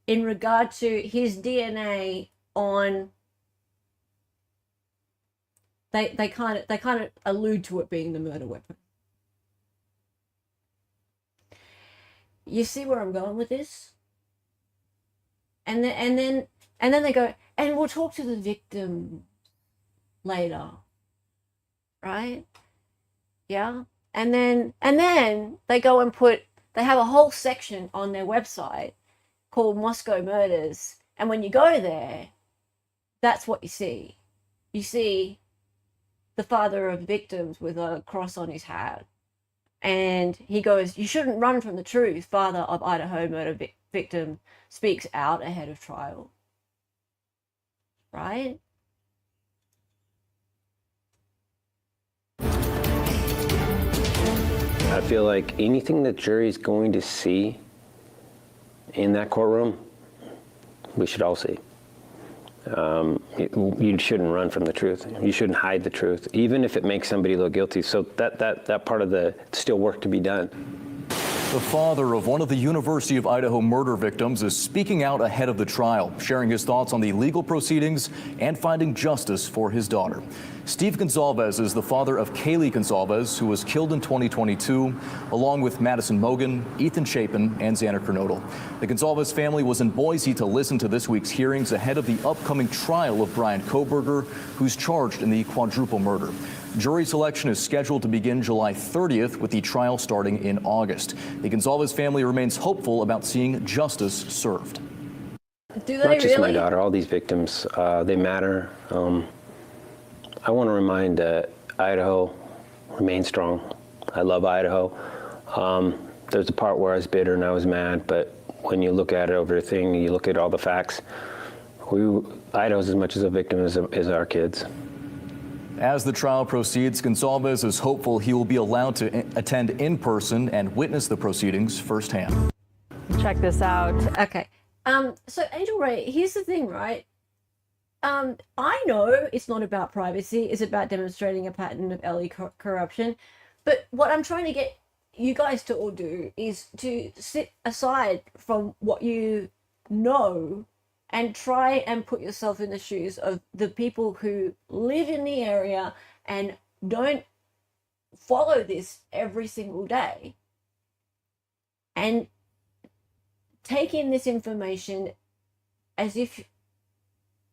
in regard to his DNA on, they kind of allude to it being the murder weapon. You see where I'm going with this? And then they go, and we'll talk to the victim later, right? Yeah. And then they go and they have a whole section on their website called Moscow Murders. And when you go there, that's what you see. You see the father of victims with a cross on his hat. And he goes, "You shouldn't run from the truth. Father of Idaho murder victim speaks out ahead of trial." Right? I feel like anything the jury's going to see in that courtroom, we should all see. You shouldn't run from the truth. You shouldn't hide the truth, even if it makes somebody look guilty. So that part of the still work to be done. The father of one of the University of Idaho murder victims is speaking out ahead of the trial, sharing his thoughts on the legal proceedings and finding justice for his daughter. Steve Gonsalves is the father of Kaylee Gonsalves, who was killed in 2022, along with Madison Mogan, Ethan Chapin, and Xander Kernodle. The Gonsalves family was in Boise to listen to this week's hearings ahead of the upcoming trial of Bryan Kohberger, who's charged in the quadruple murder. Jury selection is scheduled to begin July 30th, with the trial starting in August. The Gonsalves family remains hopeful about seeing justice served. Do they Not just really? my daughter, all these victims, they matter. I want to remind Idaho, remain strong. I love Idaho. There's a part where I was bitter and I was mad, but when you look at it over the thing, you look at all the facts, Idaho's as much as a victim as our kids. As the trial proceeds, Gonsalves is hopeful he will be allowed to attend in person and witness the proceedings firsthand. Check this out. Okay. So Angel Ray, here's the thing, right? I know it's not about privacy, it's about demonstrating a pattern of early corruption. But what I'm trying to get you guys to all do is to sit aside from what you know and try and put yourself in the shoes of the people who live in the area and don't follow this every single day. And take in this information as if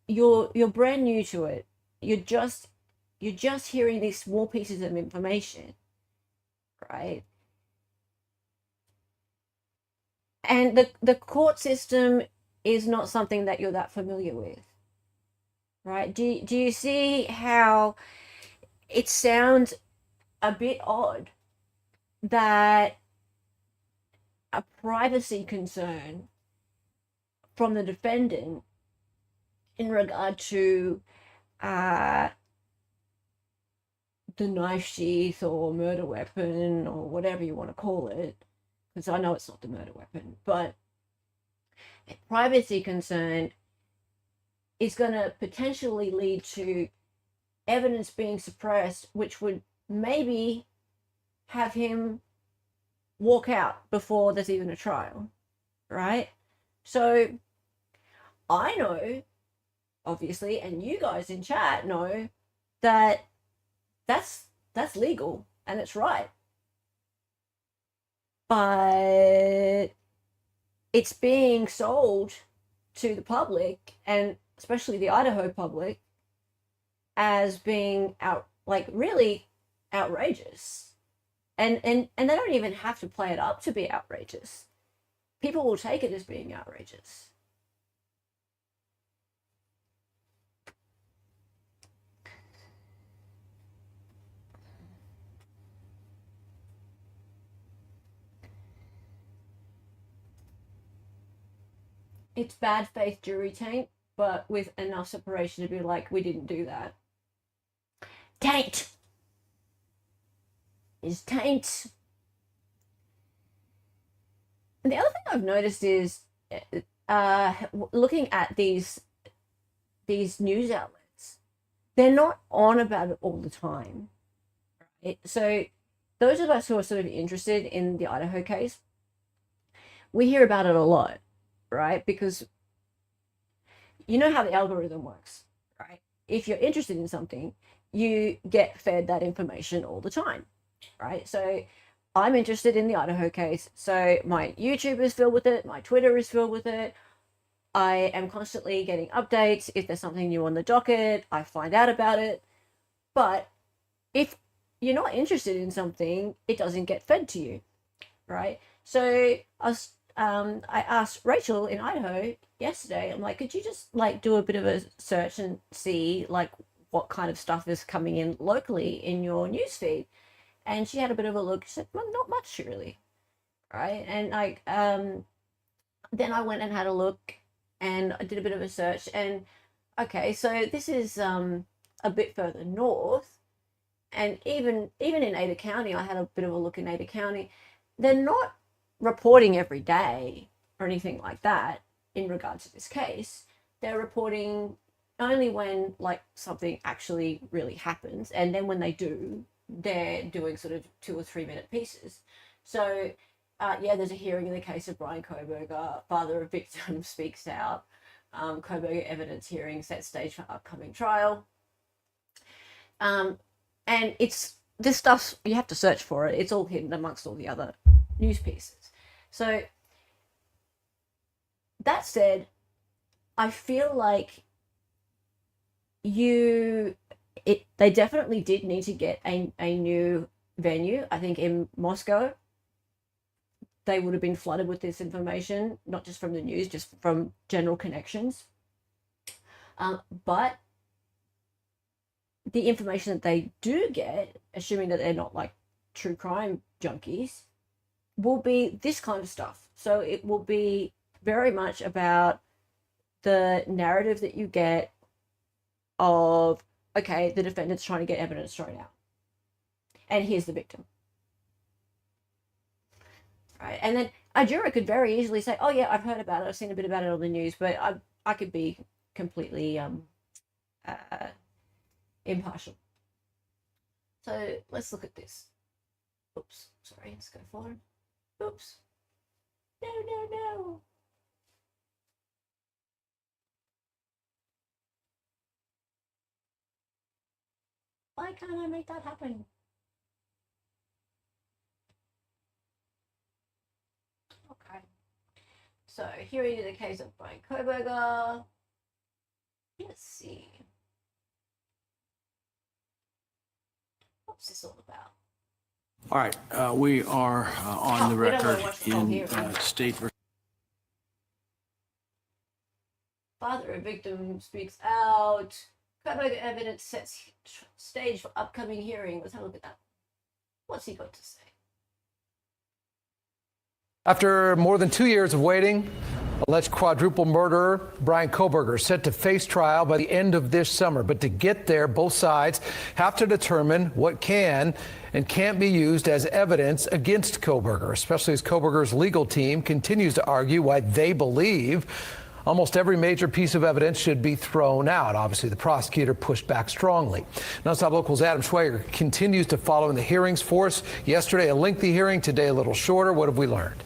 you're brand new to it. You're just hearing these small pieces of information, right? And the court system is not something that you're that familiar with, right? Do you see how it sounds a bit odd that a privacy concern from the defendant in regard to the knife sheath or murder weapon or whatever you want to call it, because I know it's not the murder weapon, but a privacy concern is going to potentially lead to evidence being suppressed, which would maybe have him walk out before there's even a trial, right? So I know, obviously, and you guys in chat know that that's legal and it's right. But it's being sold to the public, and especially the Idaho public, as being really outrageous. And they don't even have to play it up to be outrageous. People will take it as being outrageous. it's bad faith jury taint, but with enough separation to be like, we didn't do that. Taint is taint. And the other thing I've noticed is looking at these news outlets, they're not on about it all the time. Right? So those of us who are sort of interested in the Idaho case, we hear about it a lot, right? Because you know how the algorithm works, right? If you're interested in something, you get fed that information all the time, right? So I'm interested in the Idaho case, so my YouTube is filled with it, my Twitter is filled with it. I am constantly getting updates. If there's something new on the docket, I find out about it. But if you're not interested in something, it doesn't get fed to you, right? So I asked Rachel in Idaho yesterday, I'm like, could you just like do a bit of a search and see like what kind of stuff is coming in locally in your newsfeed? And she had a bit of a look. She said, well, not much really, right? And like, then I went and had a look, and I did a bit of a search, and okay, so this is a bit further north, and even in Ada County, I had a bit of a look in Ada County. They're not reporting every day or anything like that in regards to this case. They're reporting only when like something actually really happens, and then when they do, they're doing sort of 2 or 3 minute pieces. So yeah, there's a hearing in the case of Bryan Kohberger, father of victim speaks out. Kohberger evidence hearing set stage for upcoming trial. And it's this stuff, you have to search for it. It's all hidden amongst all the other news pieces. So that said, I feel like they definitely did need to get a new venue. I think in Moscow, they would have been flooded with this information, not just from the news, just from general connections. But the information that they do get, assuming that they're not like true crime junkies, will be this kind of stuff. So it will be very much about the narrative that you get of, okay, the defendant's trying to get evidence thrown out, and here's the victim. Right? And then a juror could very easily say, oh yeah, I've heard about it, I've seen a bit about it on the news, but I could be completely impartial. So let's look at this. Oops, sorry, let's go forward. Oops. No. Why can't I make that happen? Okay. So here is the case of Bryan Kohberger. Let's see. What's this all about? All right, we are on the record in state. Father of victim speaks out. Kohberger evidence sets stage for upcoming hearing. Let's have a look at that. What's he got to say? After more than 2 years of waiting, alleged quadruple murderer Bryan Kohberger set to face trial by the end of this summer. But to get there, both sides have to determine what can and can't be used as evidence against Kohberger, especially as Kohberger's legal team continues to argue why they believe almost every major piece of evidence should be thrown out. Obviously, the prosecutor pushed back strongly. Nonstop Local's Adam Schwager continues to follow in the hearings for us. Yesterday, a lengthy hearing. Today, a little shorter. What have we learned?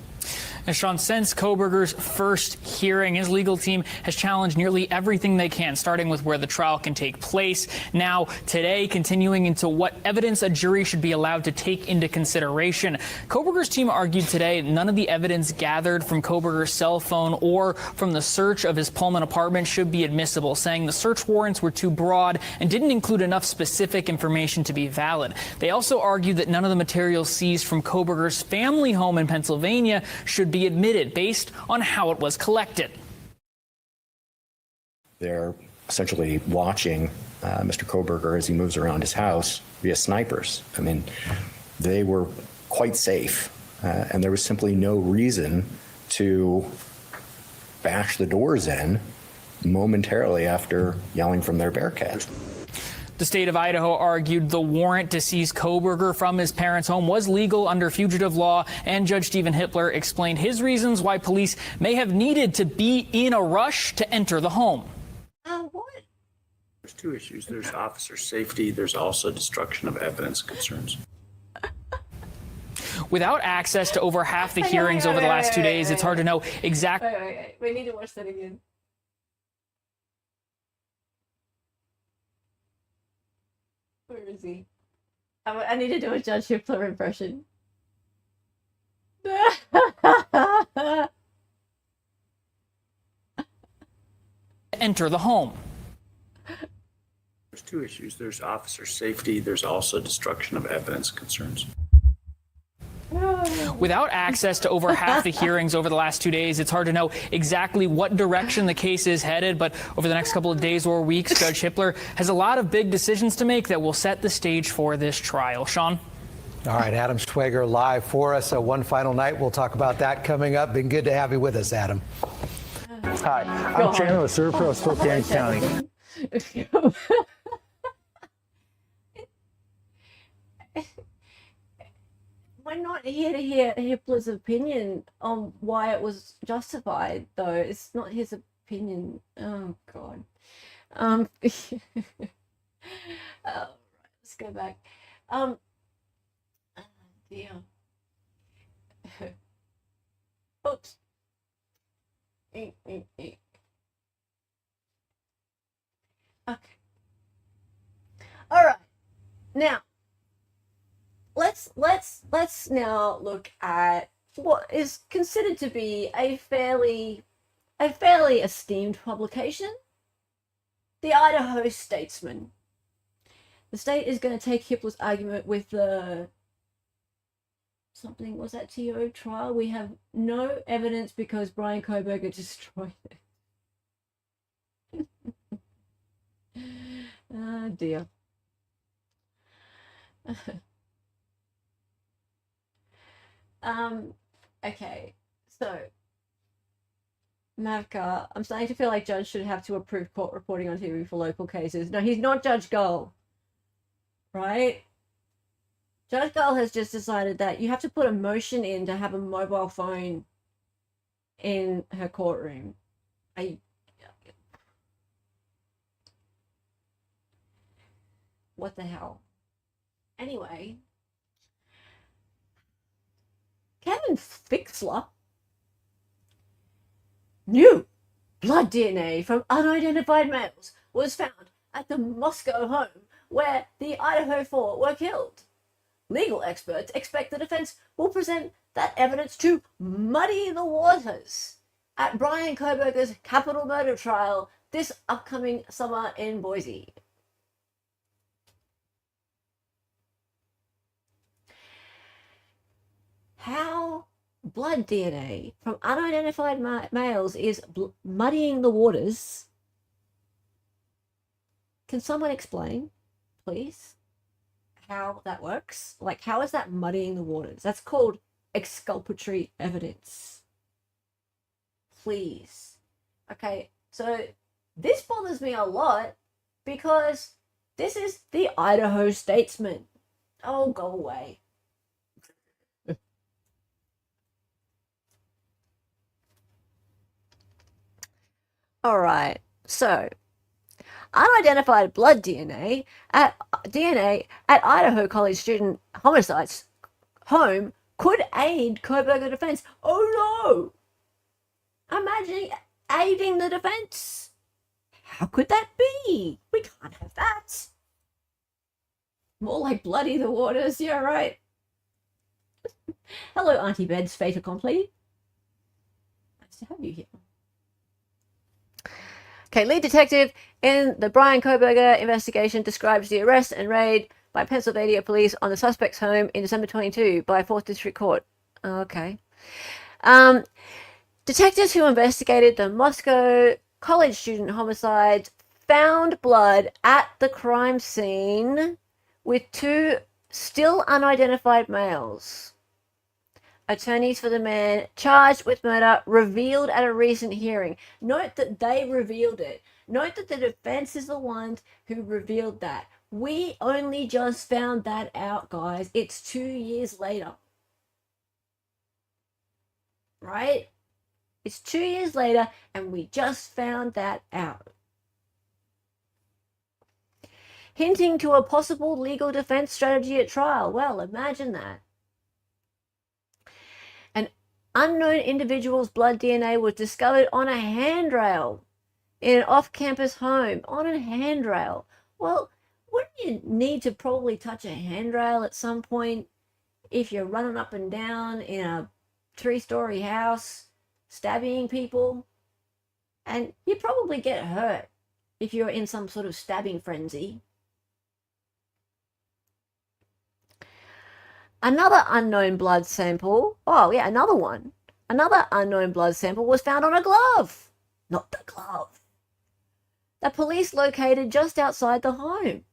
And Sean, since Kohberger's first hearing, his legal team has challenged nearly everything they can, starting with where the trial can take place. Now, today, continuing into what evidence a jury should be allowed to take into consideration. Kohberger's team argued today none of the evidence gathered from Kohberger's cell phone or from the search of his Pullman apartment should be admissible, saying the search warrants were too broad and didn't include enough specific information to be valid. They also argued that none of the materials seized from Kohberger's family home in Pennsylvania should be admitted based on how it was collected. They're essentially watching Mr. Kohberger as he moves around his house via snipers. I mean, they were quite safe, and there was simply no reason to bash the doors in momentarily after yelling from their barricade. The state of Idaho argued the warrant to seize Kohberger from his parents' home was legal under fugitive law, and Judge Stephen Hippler explained his reasons why police may have needed to be in a rush to enter the home. What? There's two issues. There's officer safety. There's also destruction of evidence concerns. Without access to over half the hearings over the last 2 days, it's hard to know exactly. Wait. We need to watch that again. Where is he? I need to do a Judge Hippler impression. Enter the home. There's two issues. There's officer safety. There's also destruction of evidence concerns. Without access to over half the hearings over the last 2 days, it's hard to know exactly what direction the case is headed. But over the next couple of days or weeks, Judge Hippler has a lot of big decisions to make that will set the stage for this trial. Sean? All right, Adam Schwager live for us. So one final night. We'll talk about that coming up. Been good to have you with us, Adam. Hi, I'm Chandler with Servpro, Spokane County. We're not here to hear Hippler's opinion on why it was justified, though. It's not his opinion. Oh, God. Let's go back. Oh, dear. Oops. Okay. All right. Now, let's now look at what is considered to be a fairly esteemed publication, the Idaho Statesman. The state is going to take Hippler's argument with the something, was that TO trial? We have no evidence because Bryan Kohberger destroyed it. Oh dear. Okay, so Mavka, I'm starting to feel like Judge should have to approve court reporting on TV for local cases. No, he's not Judge Gull, right? Judge Gull has just decided that you have to put a motion in to have a mobile phone in her courtroom. What the hell? Anyway, Kevin Fixler, new blood DNA from unidentified males was found at the Moscow home where the Idaho Four were killed. Legal experts expect the defense will present that evidence to muddy the waters at Bryan Kohberger's capital murder trial this upcoming summer in Boise. How blood DNA from unidentified males is muddying the waters. Can someone explain, please, how that works? Like, how is that muddying the waters? That's called exculpatory evidence. Please. Okay, so this bothers me a lot because this is the Idaho Statesman. Oh, go away. All right, so unidentified blood DNA at Idaho College student homicides home could aid Kohberger defense. Oh no! Imagine aiding the defense. How could that be? We can't have that. More like bloody the waters. Yeah, right. Hello, Auntie Bed's fait accompli. Nice to have you here. Okay, lead detective in the Bryan Kohberger investigation describes the arrest and raid by Pennsylvania police on the suspect's home in December 22 by 4th District Court. Okay. Detectives who investigated the Moscow college student homicide found blood at the crime scene with two still unidentified males. attorneys for the man charged with murder revealed at a recent hearing. Note that they revealed it. Note that the defense is the ones who revealed that. We only just found that out, guys. It's 2 years later. Right? It's 2 years later, and we just found that out. Hinting to a possible legal defense strategy at trial. Well, imagine that. An unknown individual's blood DNA was discovered on a handrail in an off-campus home. On a handrail. Well, wouldn't you need to probably touch a handrail at some point if you're running up and down in a 3-story house, stabbing people? And you'd probably get hurt if you're in some sort of stabbing frenzy. Another unknown blood sample, another one. Another unknown blood sample was found on a glove. Not the glove. The police located just outside the home.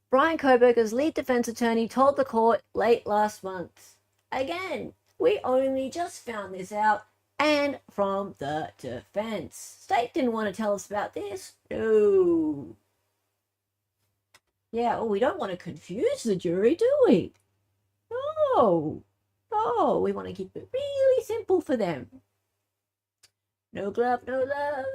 Bryan Kohberger's lead defense attorney told the court late last month. Again, we only just found this out, and from the defense. State didn't want to tell us about this. No. Yeah, well, we don't want to confuse the jury, do we? No, we want to keep it really simple for them. No glove, no love.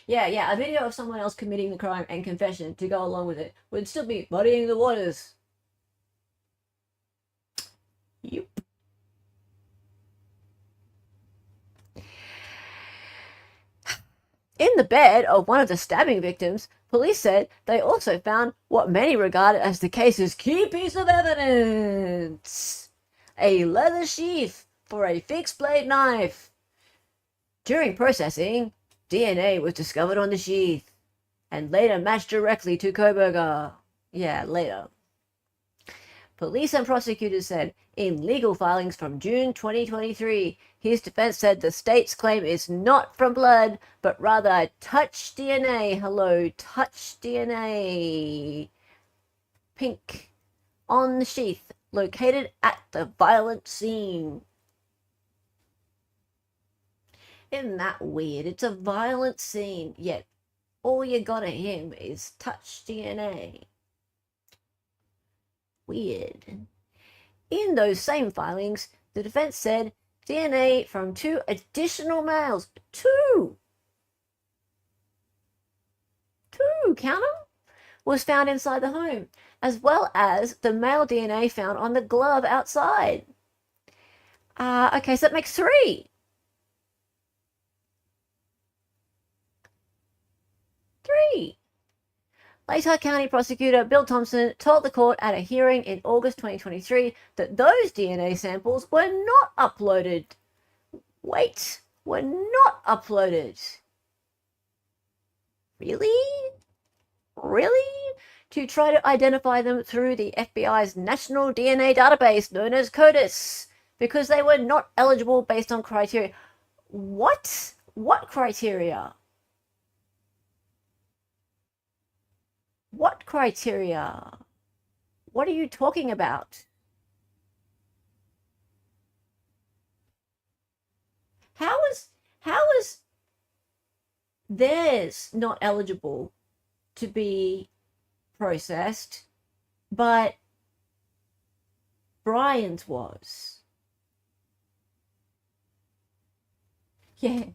Yeah, a video of someone else committing the crime and confession to go along with it would still be muddying the waters. Yep. In the bed of one of the stabbing victims, police said they also found what many regarded as the case's key piece of evidence: a leather sheath for a fixed blade knife. During processing, DNA was discovered on the sheath and later matched directly to Kohberger. Yeah, later. Police and prosecutors said in legal filings from June 2023, his defense said the state's claim is not from blood, but rather touch DNA. Hello, touch DNA. Pink. On the sheath, located at the violent scene. Isn't that weird? It's a violent scene, yet all you got of him is touch DNA. Weird. In those same filings, the defense said DNA from 2 additional males, 2, count them, was found inside the home, as well as the male DNA found on the glove outside. Okay, so that makes 3. 3. Later, County Prosecutor Bill Thompson told the court at a hearing in August 2023 that those DNA samples were not uploaded. Wait, were not uploaded. Really? Really? To try to identify them through the FBI's National DNA Database known as CODIS, because they were not eligible based on criteria. What? What criteria? What criteria? What are you talking about? How is theirs not eligible to be processed, but Bryan's was? Yeah,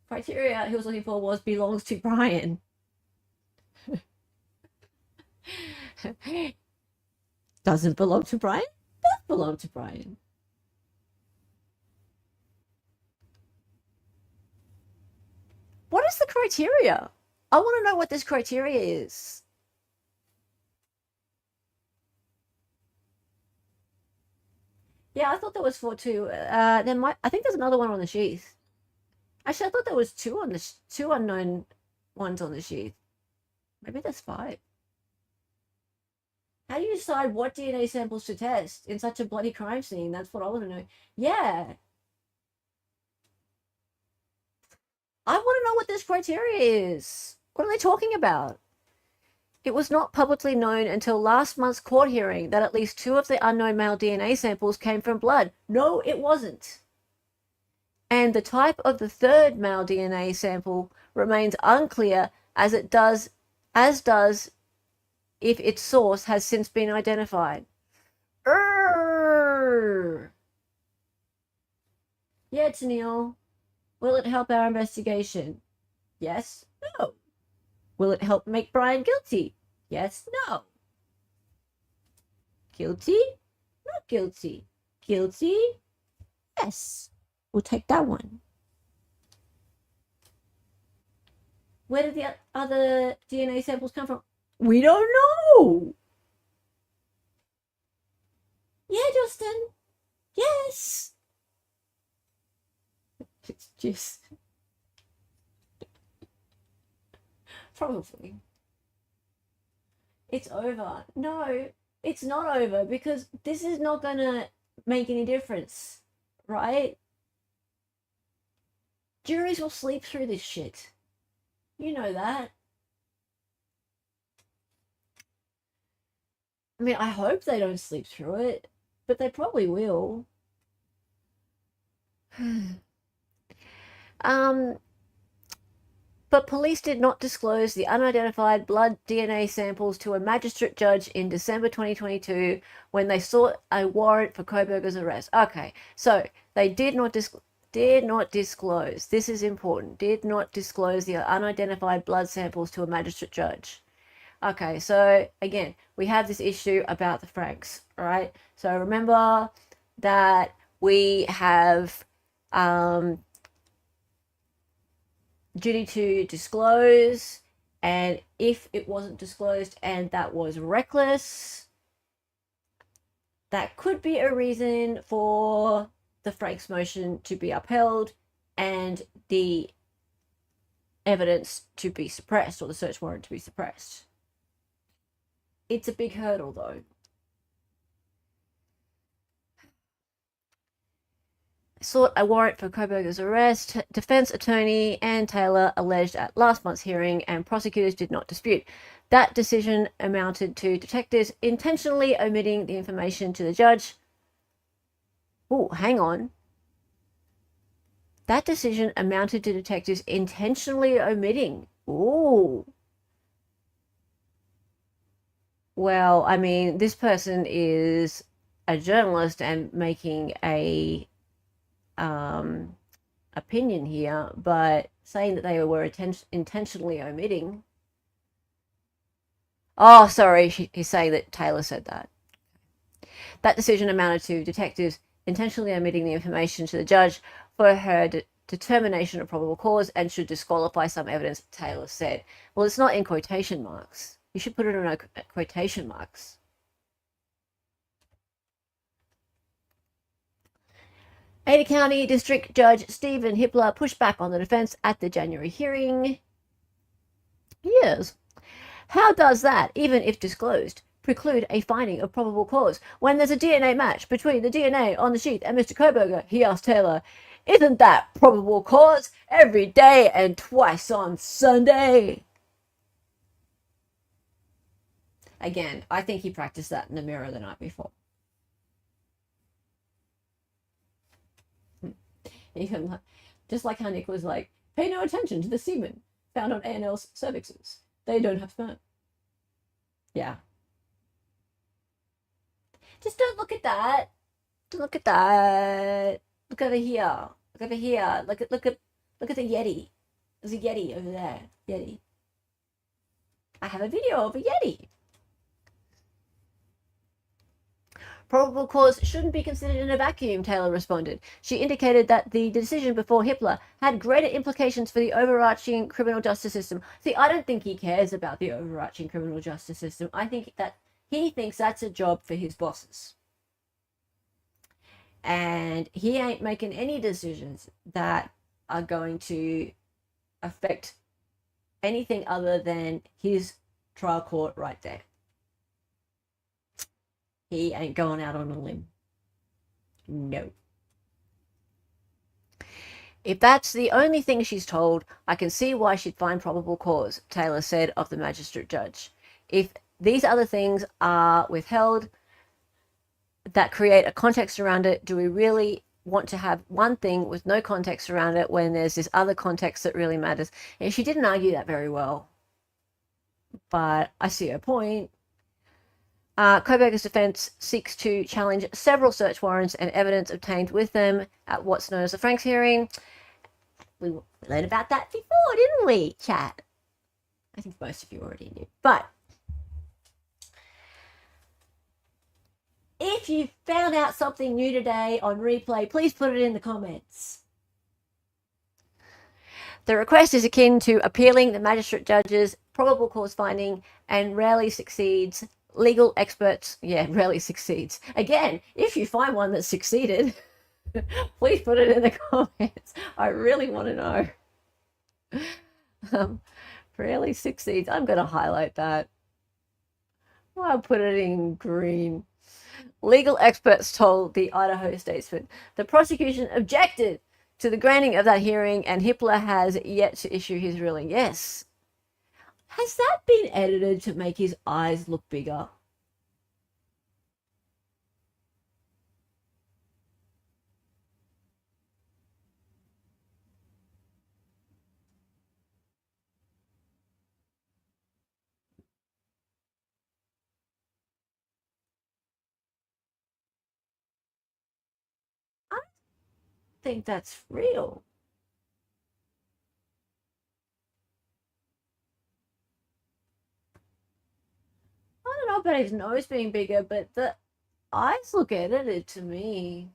criteria he was looking for was belongs to Bryan. Doesn't belong to Bryan? Does belong to Bryan. What is the criteria? I want to know what this criteria is. Yeah, I thought there was 4 too. I think there's another one on the sheath. Actually, I thought there was 2 on the 2 unknown ones on the sheath. Maybe there's 5. How do you decide what DNA samples to test in such a bloody crime scene? That's what I want to know. Yeah. I want to know what this criteria is. What are they talking about? It was not publicly known until last month's court hearing that at least 2 of the unknown male DNA samples came from blood. No, it wasn't. And the type of the 3rd male DNA sample remains unclear as does if its source has since been identified. Yeah, Tennille. Will it help our investigation? Yes, no. Will it help make Bryan guilty? Yes, no. Guilty? Not guilty. Guilty? Yes. We'll take that one. Where did the other DNA samples come from? We don't know. Yeah, Justin. Yes. It's just... Probably. It's over. No, it's not over because this is not going to make any difference, right? Juries will sleep through this shit. You know that. I mean, I hope they don't sleep through it, but they probably will. But police did not disclose the unidentified blood DNA samples to a magistrate judge in December 2022 when they sought a warrant for Kohberger's arrest. Okay, so they did not disclose, this is important, did not disclose the unidentified blood samples to a magistrate judge. Okay, so again, we have this issue about the Franks, right? So remember that we have duty to disclose, and if it wasn't disclosed and that was reckless, that could be a reason for the Franks motion to be upheld and the evidence to be suppressed, or the search warrant to be suppressed. It's a big hurdle though. Sought a warrant for Kohberger's arrest. Defense attorney Ann Taylor alleged at last month's hearing, and prosecutors did not dispute. That decision amounted to detectives intentionally omitting the information to the judge. Oh, hang on. That decision amounted to detectives intentionally omitting. Ooh. Well, I mean, this person is a journalist and making a opinion here, but saying that they were intentionally omitting. Oh, sorry, he's saying that Taylor said that. That decision amounted to detectives intentionally omitting the information to the judge for her determination of probable cause and should disqualify some evidence, Taylor said. Well, it's not in quotation marks. You should put it in quotation marks. Ada County District Judge Stephen Hippler pushed back on the defense at the January hearing. Yes. How does that, even if disclosed, preclude a finding of probable cause when there's a DNA match between the DNA on the sheath and Mr. Kohberger? He asked Taylor. Isn't that probable cause every day and twice on Sunday? Again, I think he practiced that in the mirror the night before. Even just like how Nick was like, pay no attention to the semen found on A&L's cervixes. They don't have sperm. Yeah. Just don't look at that. Don't look at that. Look over here. Look over here. Look at the Yeti. There's a Yeti over there. Yeti. I have a video of a Yeti. Probable cause shouldn't be considered in a vacuum, Taylor responded. She indicated that the decision before Hippler had greater implications for the overarching criminal justice system. See, I don't think he cares about the overarching criminal justice system. I think that he thinks that's a job for his bosses. And he ain't making any decisions that are going to affect anything other than his trial court right there. He ain't going out on a limb. No. If that's the only thing she's told, I can see why she'd find probable cause, Taylor said of the magistrate judge. if these other things are withheld that create a context around it, do we really want to have one thing with no context around it when there's this other context that really matters? And she didn't argue that very well, but I see her point. Kohberger's defense seeks to challenge several search warrants and evidence obtained with them at what's known as the Franks hearing. We learned about that before, didn't we, chat? I think most of you already knew. But if you found out something new today on replay, please put it in the comments. The request is akin to appealing the magistrate judge's probable cause finding and rarely succeeds. Legal experts, rarely succeeds. Again, if you find one that succeeded, please put it in the comments. I really want to know. Rarely succeeds. I'm going to highlight that. I'll put it in green. Legal experts told the Idaho Statesman the prosecution objected to the granting of that hearing, and Hippler has yet to issue his ruling. Yes. Has that been edited to make his eyes look bigger? I think that's real. I don't know about his nose being bigger, but the eyes look edited to me.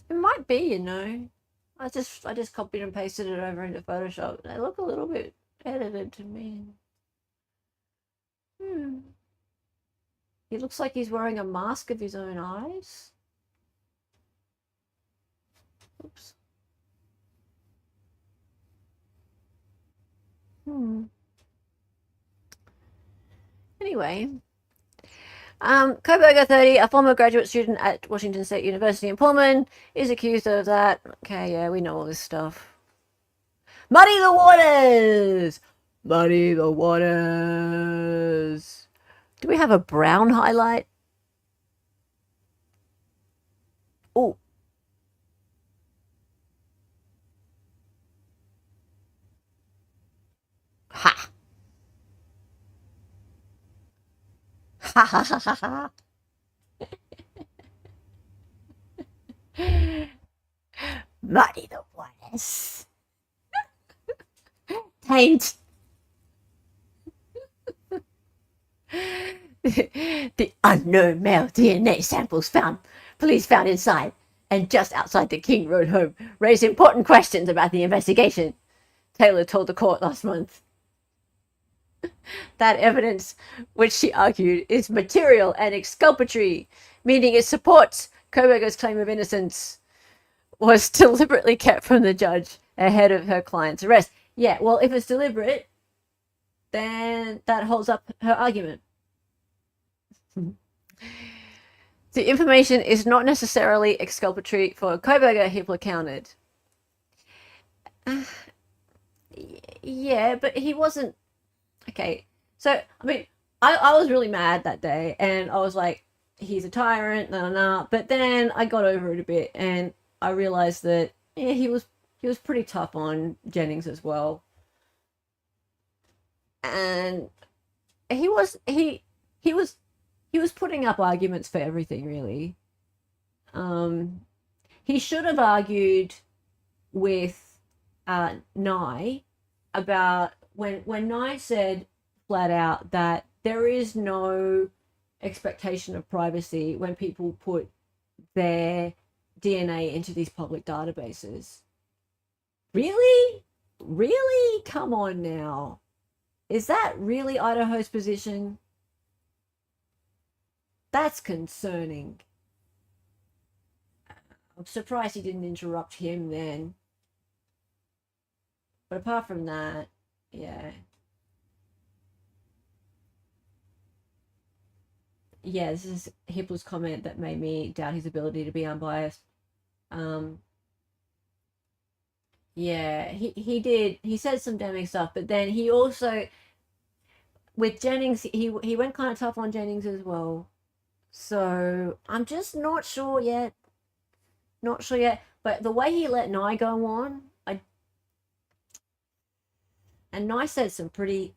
It might be, you know. I just copied and pasted it over into Photoshop. They look a little bit edited to me. He looks like he's wearing a mask of his own eyes. Oops. Anyway. Kohberger, 30, a former graduate student at Washington State University in Pullman, is accused of that. Okay, yeah, we know all this stuff. Muddy the waters! Muddy the waters. Do we have a brown highlight? Oh. Ha. Ha ha ha ha ha. Muddy the waters. Taint. The unknown male DNA samples police found inside and just outside the King Road home raised important questions about the investigation, Taylor told the court last month. That evidence, which she argued is material and exculpatory, meaning it supports Kohberger's claim of innocence, was deliberately kept from the judge ahead of her client's arrest. Yeah, well, if it's deliberate, then that holds up her argument. The information is not necessarily exculpatory for Kohberger, Hippler countered. Yeah, but he wasn't. Okay, so, I mean, I was really mad that day, and I was like, he's a tyrant, but then I got over it a bit, and I realized that, yeah, he was pretty tough on Jennings as well. And he was putting up arguments for everything, really. He should have argued with Nye about when Nye said flat out that there is no expectation of privacy when people put their DNA into these public databases. Really? Really? Come on now. Is that really Idaho's position? That's concerning. I'm surprised he didn't interrupt him then. But apart from that, yeah. yeah, this is Hippler's comment that made me doubt his ability to be unbiased. Yeah, he said some damning stuff, but then he also, with Jennings, he went kind of tough on Jennings as well. So I'm just not sure yet. Not sure yet. But the way he let Nye go on, and Nye said some pretty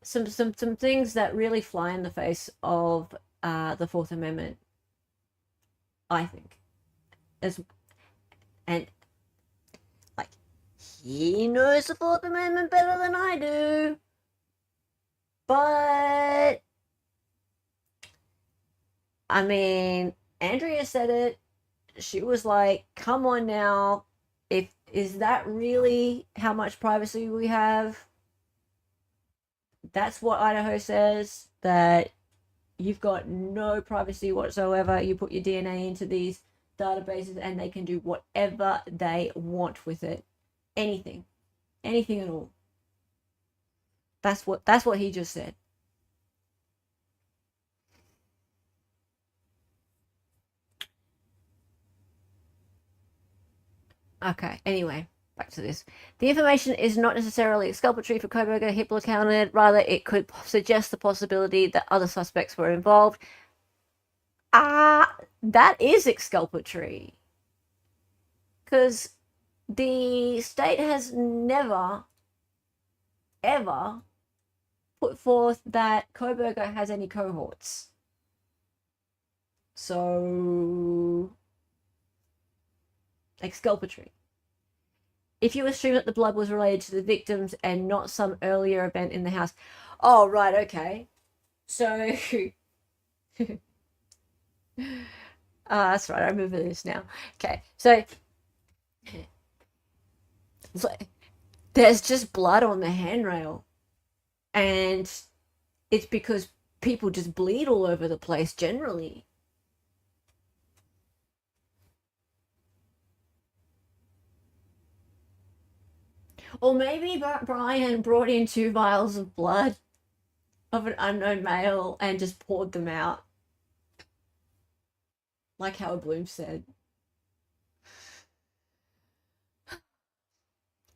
some things that really fly in the face of the Fourth Amendment, I think. And like, he knows the Fourth Amendment better than I do. But I mean, Andrea said it. She was like, come on now. Is that really how much privacy we have? That's what Idaho says, that you've got no privacy whatsoever. You put your DNA into these databases and they can do whatever they want with it. Anything at all. That's what he just said. Okay, anyway, back to this. The information is not necessarily exculpatory for Kohberger, Hippler counted. Rather, it could suggest the possibility that other suspects were involved. That is exculpatory. Because the state has never, ever put forth that Kohberger has any cohorts. So, exculpatory. If you assume that the blood was related to the victims and not some earlier event in the house. Oh, right, okay. So, that's right, I remember this now. Okay, so, there's just blood on the handrail. And it's because people just bleed all over the place generally. Or maybe Bryan brought in 2 vials of blood of an unknown male and just poured them out. Like Howard Bloom said.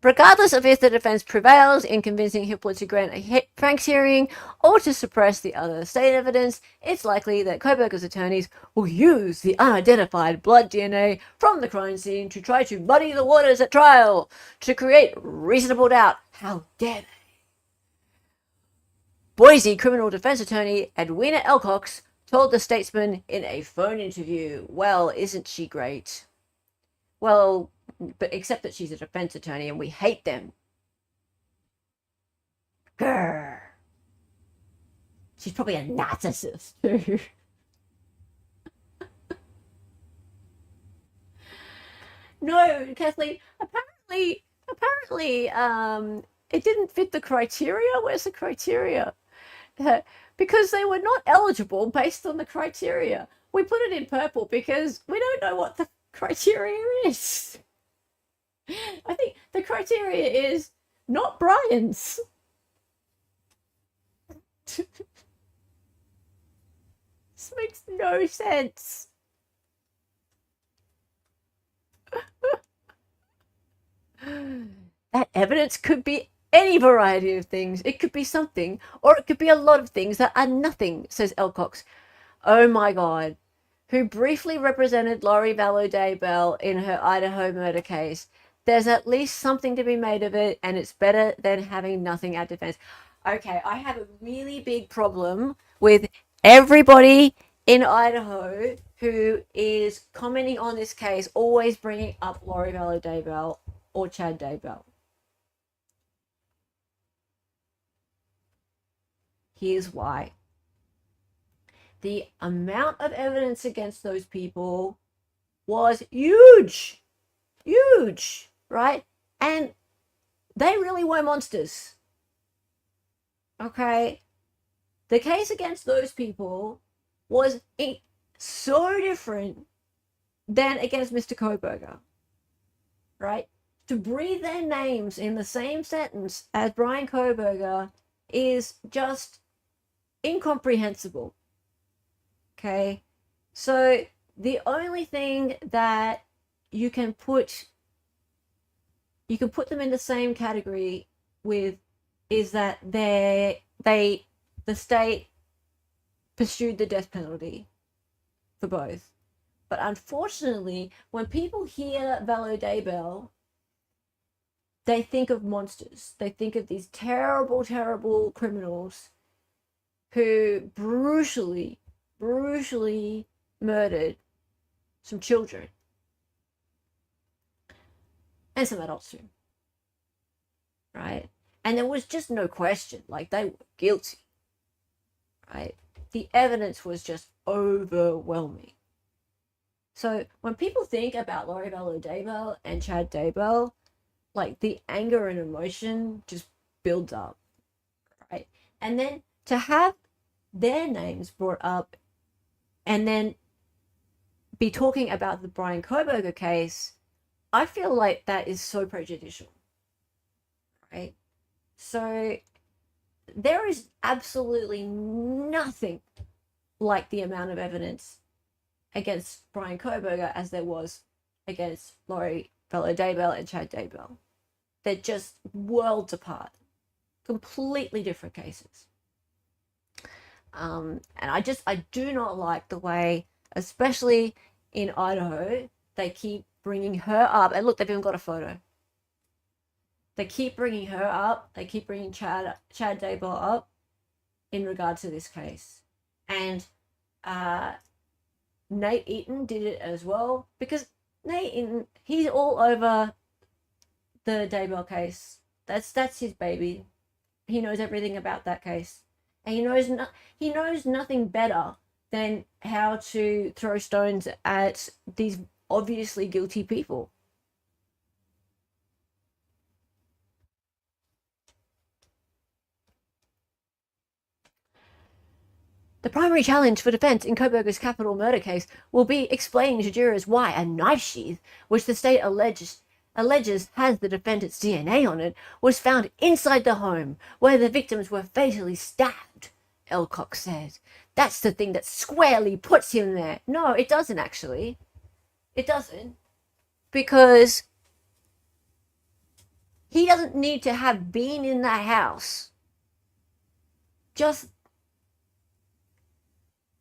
Regardless of if the defense prevails in convincing Hippler to grant a Franks hearing or to suppress the other state evidence, it's likely that Kohberger's attorneys will use the unidentified blood DNA from the crime scene to try to muddy the waters at trial, to create reasonable doubt. How dare they? Boise criminal defense attorney Edwina Elcox told the Statesman in a phone interview, well, isn't she great? Well, but except that she's a defense attorney and we hate them. Grr. She's probably a narcissist too. No, Kathleen, apparently, it didn't fit the criteria. Where's the criteria? Because they were not eligible based on the criteria. We put it in purple because we don't know what the criteria is. I think the criteria is not Bryan's. This makes no sense. That evidence could be any variety of things. It could be something, or it could be a lot of things that are nothing, says Elcox. Oh my God. Who briefly represented Lori Vallow Daybell in her Idaho murder case. There's at least something to be made of it, and it's better than having nothing at defense. Okay, I have a really big problem with everybody in Idaho who is commenting on this case always bringing up Lori Vallow Daybell or Chad Daybell. Here's why. The amount of evidence against those people was huge. Huge, right? And they really were monsters. Okay? The case against those people was so different than against Mr. Kohberger, right? To breathe their names in the same sentence as Bryan Kohberger is just incomprehensible. Okay, so the only thing that you can put them in the same category with is that the state pursued the death penalty for both. But unfortunately, when people hear Valo Daybell, they think of monsters. They think of these terrible, terrible criminals who brutally murdered some children and some adults too, right? And there was just no question, like, they were guilty, right? The evidence was just overwhelming. So when people think about Lori Vallow Daybell and Chad Daybell, like, the anger and emotion just builds up, right? And then to have their names brought up and then be talking about the Bryan Kohberger case, I feel like that is so prejudicial, right? So there is absolutely nothing like the amount of evidence against Bryan Kohberger as there was against Lori Vallow Daybell and Chad Daybell. They're just worlds apart, completely different cases. And I do not like the way, especially in Idaho, they keep bringing her up. And look, they've even got a photo. They keep bringing her up. They keep bringing Chad Daybell up in regard to this case. And Nate Eaton did it as well, because Nate Eaton, he's all over the Daybell case. That's his baby. He knows everything about that case, and he knows nothing better than how to throw stones at these obviously guilty people. The primary challenge for defense in Kohberger's capital murder case will be explaining to jurors why a knife sheath, which the state alleges has the defendant's DNA on it, was found inside the home where the victims were fatally stabbed, Elcock said. That's the thing that squarely puts him there. No, it doesn't actually. It doesn't. Because he doesn't need to have been in that house. Just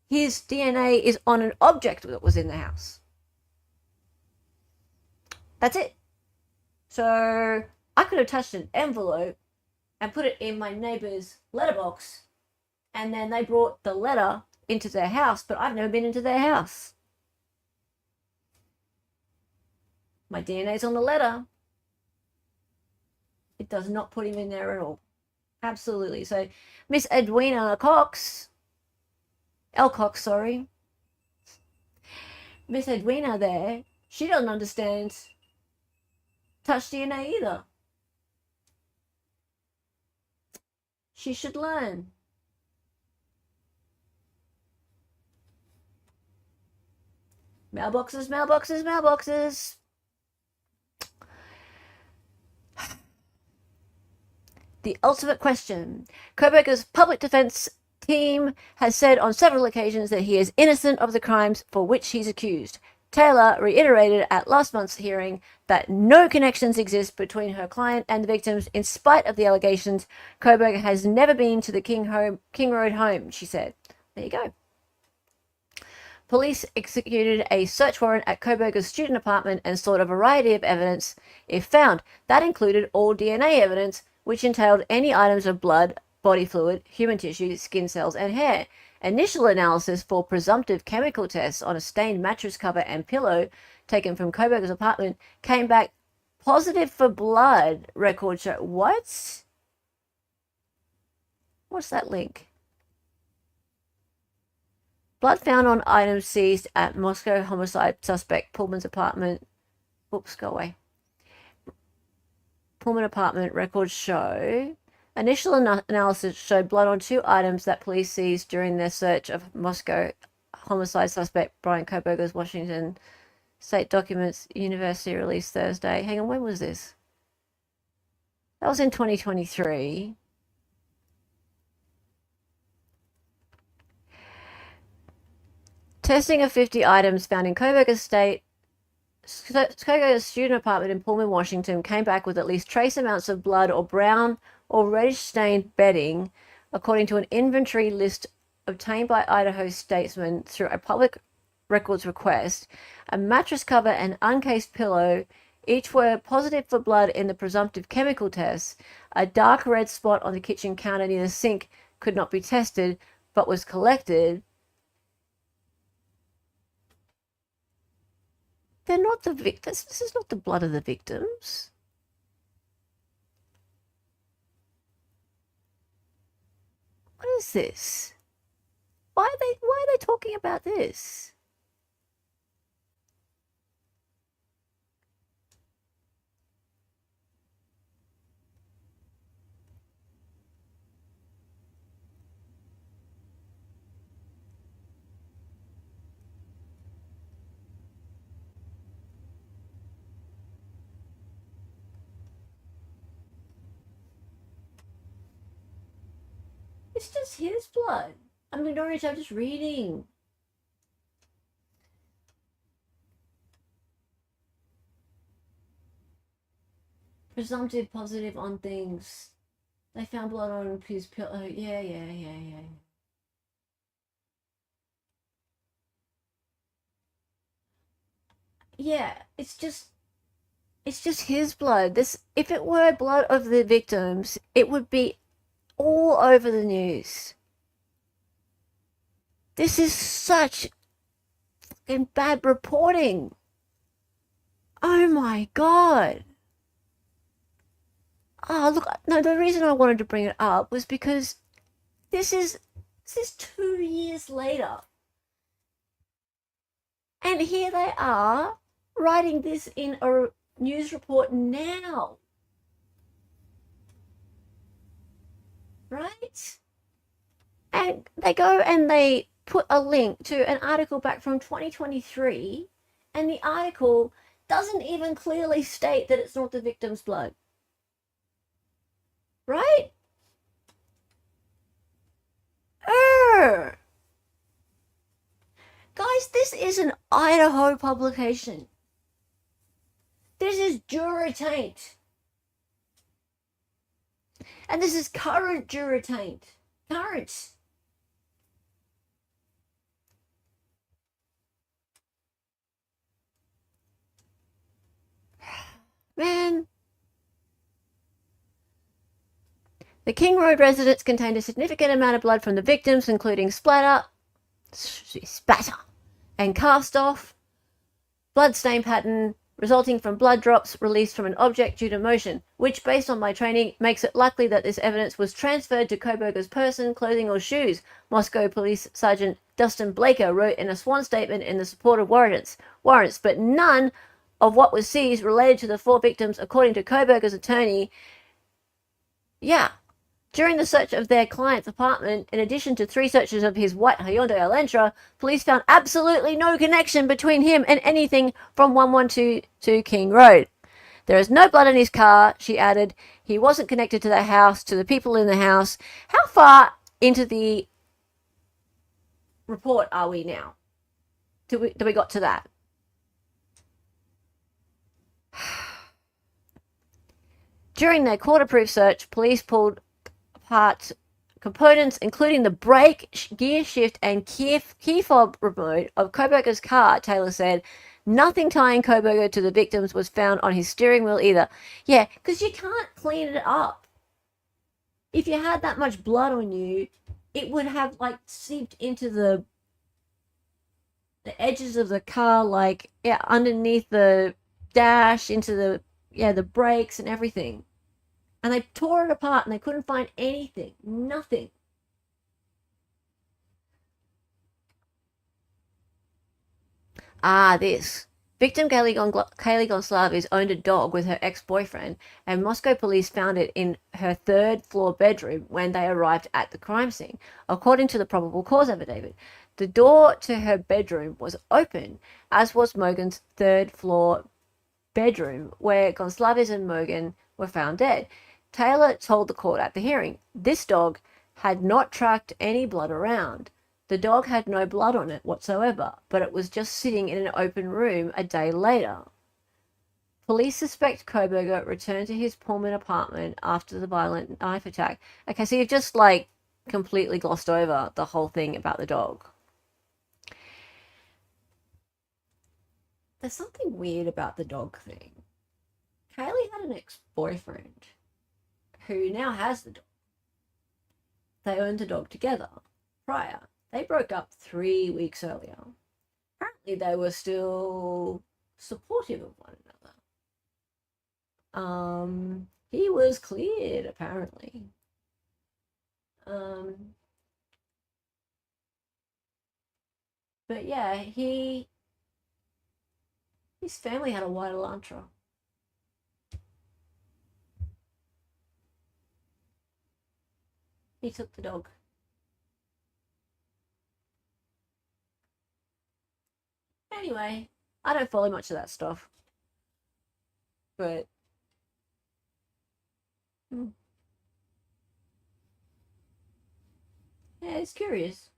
his DNA is on an object that was in the house. That's it. So I could have touched an envelope and put it in my neighbor's letterbox, and then they brought the letter into their house, but I've never been into their house. My DNA's on the letter. It does not put him in there at all. Absolutely. So Miss Edwina Elcock, sorry. Miss Edwina there, she doesn't understand touch DNA either. She should learn. Mailboxes, mailboxes, mailboxes. The ultimate question. Kohberger's public defense team has said on several occasions that he is innocent of the crimes for which he's accused. Taylor reiterated at last month's hearing that no connections exist between her client and the victims. In spite of the allegations, Kohberger has never been to the King Road home, she said. There you go. Police executed a search warrant at Kohberger's student apartment and sought a variety of evidence if found. That included all DNA evidence, which entailed any items of blood, body fluid, human tissue, skin cells, and hair. Initial analysis for presumptive chemical tests on a stained mattress cover and pillow taken from Kohberger's apartment came back positive for blood, records show. What? What's that link? Blood found on items seized at Moscow homicide suspect Pullman's apartment. Oops, go away. Pullman apartment records show. Initial analysis showed blood on two items that police seized during their search of Moscow homicide suspect Bryan Kohberger's Washington State documents. University released Thursday. Hang on, when was this? That was in 2023. Testing of 50 items found in Kohberger's student apartment in Pullman, Washington, came back with at least trace amounts of blood or brown or reddish-stained bedding, according to an inventory list obtained by Idaho statesmen through a public records request. A mattress cover and uncased pillow each were positive for blood in the presumptive chemical tests. A dark red spot on the kitchen counter near the sink could not be tested, but was collected. They're not the victims. This is not the blood of the victims. What is this? Why are they talking about this? It's just his blood. I'm ignoring it, I'm just reading. Presumptive positive on things. They found blood on his pillow. Yeah. Yeah, it's just his blood. This, if it were blood of the victims, it would be all over the news. This is such fucking bad reporting. Oh my God. Oh, look, no, the reason I wanted to bring it up was because this is 2 years later. And here they are writing this in a news report now. Right? And they go and they put a link to an article back from 2023, and the article doesn't even clearly state that it's not the victim's blood. Right? Guys, this is an Idaho publication. This is Jurataint. And this is current Jurataint. Current. Man. The King Road residence contained a significant amount of blood from the victims, including spatter, and cast-off, blood stain pattern resulting from blood drops released from an object due to motion, which, based on my training, makes it likely that this evidence was transferred to Kohberger's person, clothing, or shoes, Moscow Police Sergeant Dustin Blaker wrote in a sworn statement in the support of warrants, but none of what was seized related to the 4 victims, according to Kohberger's attorney. Yeah. During the search of their client's apartment, in addition to 3 searches of his white Hyundai Elantra, police found absolutely no connection between him and anything from 112 King Road. There is no blood in his car, she added. He wasn't connected to the house, to the people in the house. How far into the report are we now? Do we got to that? During their court-approved search, police pulled apart components, including the brake, gear shift, and key fob remote of Kohberger's car, Taylor said. Nothing tying Kohberger to the victims was found on his steering wheel either. Yeah, because you can't clean it up. If you had that much blood on you, it would have, like, seeped into the edges of the car, like, yeah, underneath the dash, into the, yeah, the brakes and everything. And they tore it apart and they couldn't find anything. Nothing. This. Victim Kaylee Gonsalves owned a dog with her ex-boyfriend, and Moscow police found it in her 3rd floor bedroom when they arrived at the crime scene, according to the probable cause affidavit. The door to her bedroom was open, as was Mogan's 3rd floor bedroom, where Gonsalves and Mogan were found dead. Taylor told the court at the hearing, this dog had not tracked any blood around. The dog had no blood on it whatsoever, but it was just sitting in an open room a day later. Police suspect Kohberger returned to his Pullman apartment after the violent knife attack. Okay, so you've just, like, completely glossed over the whole thing about the dog. There's something weird about the dog thing. Kaylee had an ex-boyfriend who now has the dog. They owned the dog together prior. They broke up 3 weeks earlier. Apparently they were still supportive of one another. He was cleared, apparently. But yeah, his family had a white Elantra. He took the dog. Anyway, I don't follow much of that stuff. But yeah, it's curious.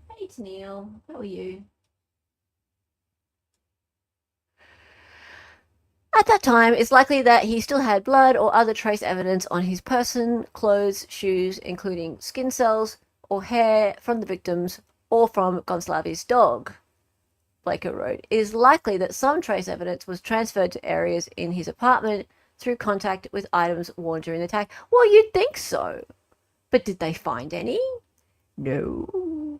Hey, it's Neil. How are you? At that time, it's likely that he still had blood or other trace evidence on his person, clothes, shoes, including skin cells or hair from the victims or from Gonslavi's dog. Blaker wrote, it is likely that some trace evidence was transferred to areas in his apartment through contact with items worn during the attack. Well, you'd think so. But did they find any? No.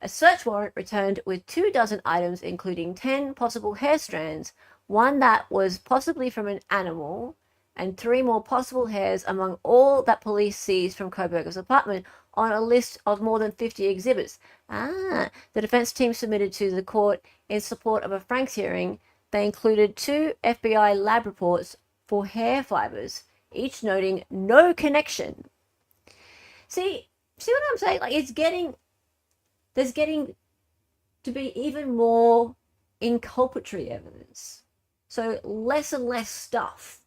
A search warrant returned with 24 items, including 10 possible hair strands, one that was possibly from an animal, and 3 more possible hairs among all that police seized from Kohberger's apartment on a list of more than 50 exhibits. The defense team submitted to the court in support of a Franks hearing. They included 2 FBI lab reports for hair fibers, each noting no connection. See what I'm saying? Like, there's getting to be even more inculpatory evidence. So less and less stuff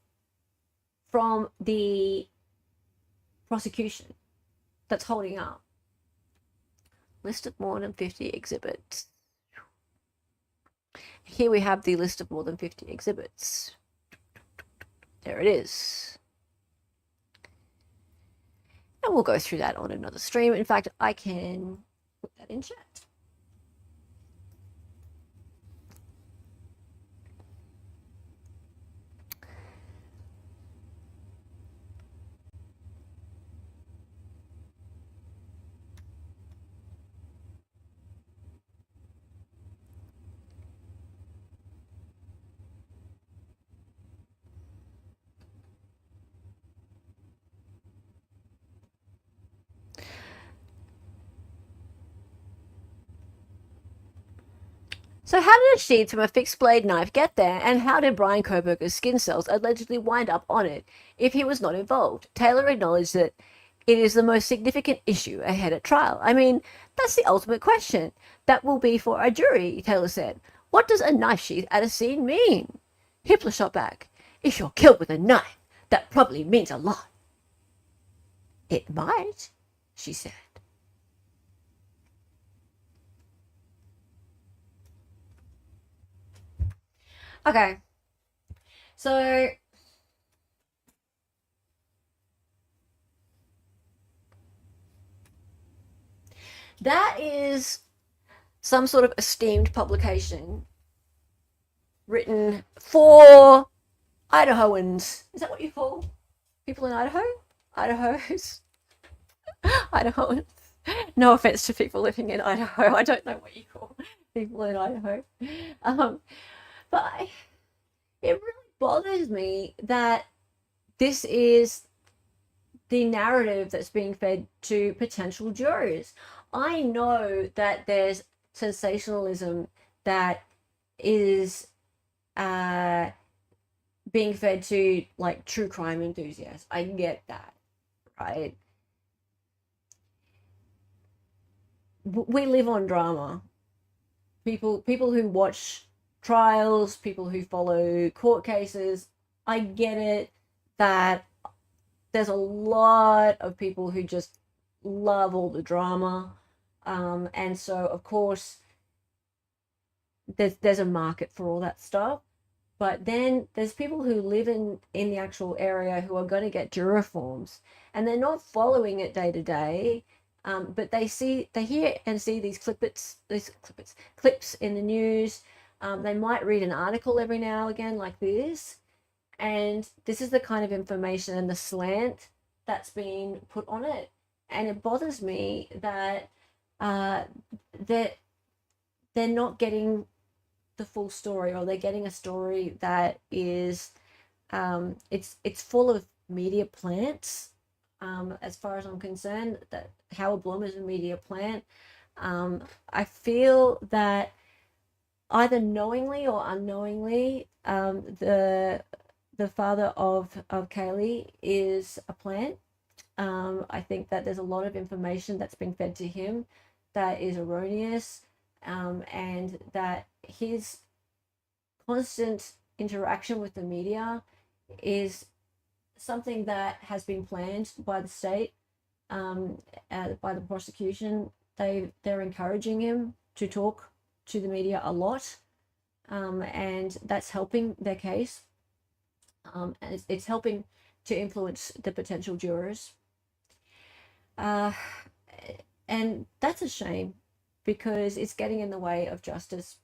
from the prosecution that's holding up. List of more than 50 exhibits. Here we have the list of more than 50 exhibits. There it is. And we'll go through that on another stream. In fact, I can put that in chat. So how did a sheath from a fixed blade knife get there, and how did Bryan Kohberger's skin cells allegedly wind up on it if he was not involved? Taylor acknowledged that it is the most significant issue ahead at trial. I mean, that's the ultimate question. That will be for a jury, Taylor said. What does a knife sheath at a scene mean? Hippler shot back. If you're killed with a knife, that probably means a lot. It might, she said. Okay, so that is some sort of esteemed publication written for Idahoans. Is that what you call people in Idaho? Idaho's? Idahoans. No offense to people living in Idaho. I don't know what you call people in Idaho. But it really bothers me that this is the narrative that's being fed to potential jurors. I know that there's sensationalism that is being fed to, like, true crime enthusiasts. I get that, right? We live on drama. People who watch trials, people who follow court cases, I get it that there's a lot of people who just love all the drama. And so, of course, there's a market for all that stuff. But then there's people who live in the actual area who are going to get juror forms, and they're not following it day to day. But they hear and see these clips in the news. They might read an article every now and again like this, and this is the kind of information and the slant that's being put on it. And it bothers me that they're not getting the full story, or they're getting a story that is it's full of media plants. As far as I'm concerned, that Howard Bloom is a media plant. I feel that either knowingly or unknowingly, the father of Kaylee is a plant. I think that there's a lot of information that's been fed to him that is erroneous, and that his constant interaction with the media is something that has been planned by the state, by the prosecution. They're encouraging him to talk to the media a lot, and that's helping their case. And it's helping to influence the potential jurors. And that's a shame, because it's getting in the way of justice.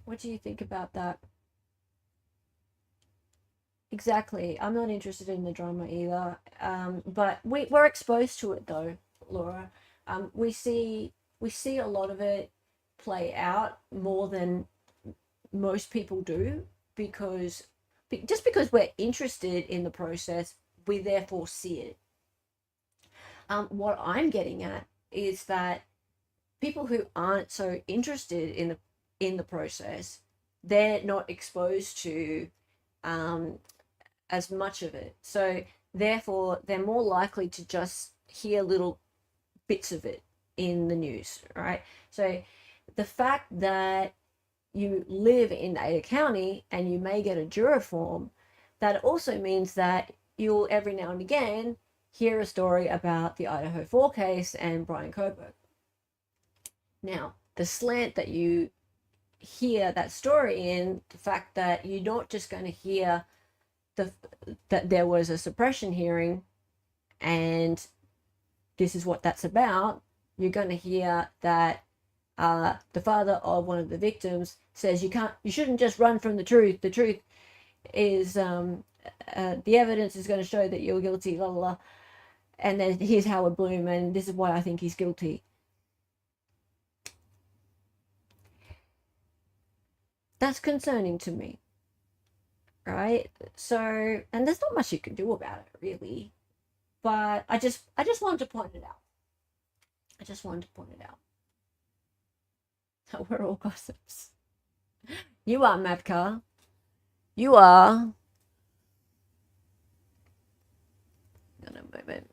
What do you think about that? Exactly. I'm not interested in the drama either. But we're exposed to it though, Laura. We see a lot of it play out more than most people do, because we're interested in the process, we therefore see it. What I'm getting at is that people who aren't so interested in the process, they're not exposed to as much of it. So therefore, they're more likely to just hear little bits of it in the news, right? So the fact that you live in Ada County and you may get a juror form, that also means that you'll every now and again hear a story about the Idaho 4 case and Bryan Kohberger. Now, the slant that you hear that story in, the fact that you're not just going to hear that there was a suppression hearing and this is what that's about, you're going to hear that the father of one of the victims says you shouldn't just run from the truth. The truth is the evidence is going to show that you're guilty, la la la. And then here's Howard Bloom, and this is why I think he's guilty. That's concerning to me, right? So, and there's not much you can do about it, really. But I just wanted to point it out. I just wanted to point it out. We're all gossips. You are, Mavka. You are. Hang on a moment.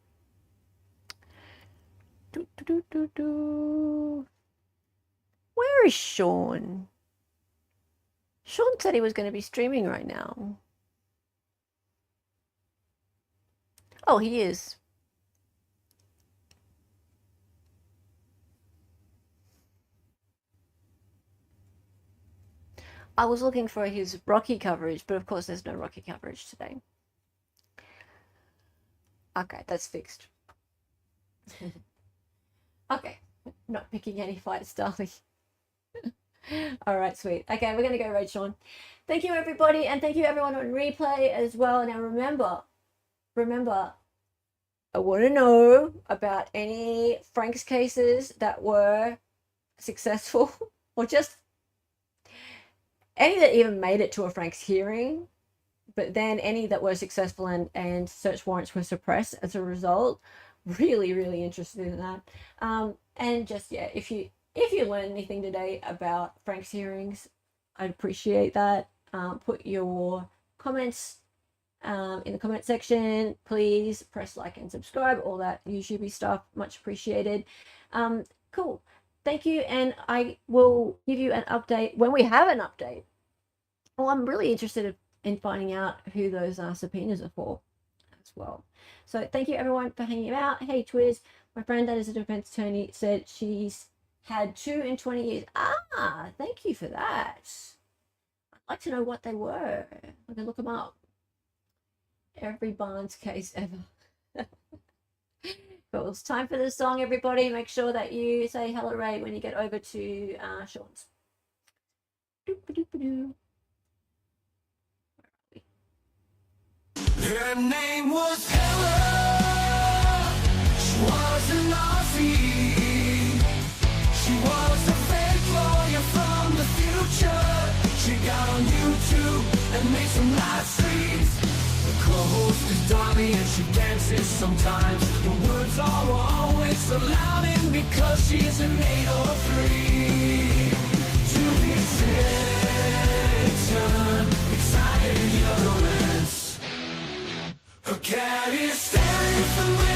Where is Sean? Sean said he was going to be streaming right now. Oh, he is. I was looking for his Rocky coverage, but of course there's no Rocky coverage today. Okay, that's fixed. Okay, not picking any fights, darling. All right, sweet. Okay, we're going to go raid Sean. Thank you, everybody, and thank you, everyone on replay as well. Now, remember, I want to know about any Frank's cases that were successful, or just any that even made it to a Frank's hearing, but then any that were successful and search warrants were suppressed as a result. Really, really interested in that. And just, yeah, if you learned anything today about Frank's hearings, I'd appreciate that. Put your comments in the comment section. Please press like and subscribe, all that YouTube stuff, much appreciated. Cool. thank you, and I will give you an update when we have an update. Well, I'm really interested in finding out who those subpoenas are for as well. So thank you everyone for hanging out. Hey Twiz, my friend that is a defense attorney said she's had 2 in 20 years. Ah, thank you for that. I'd like to know what they were. I'm gonna look them up. Every Barnes case ever. Cool. It's time for the song, everybody. Make sure that you say hello, Ray, when you get over to Sean's. Doop-a-doop-a-doo. Her name was Ella. She was an Aussie. She was a fake lawyer from the future. She got on YouTube and made some live streams. The co-host is Donnie and she dances sometimes. The words are always so loud and because she's an 803. To be certain, excited utterance. Her cat is staring for me.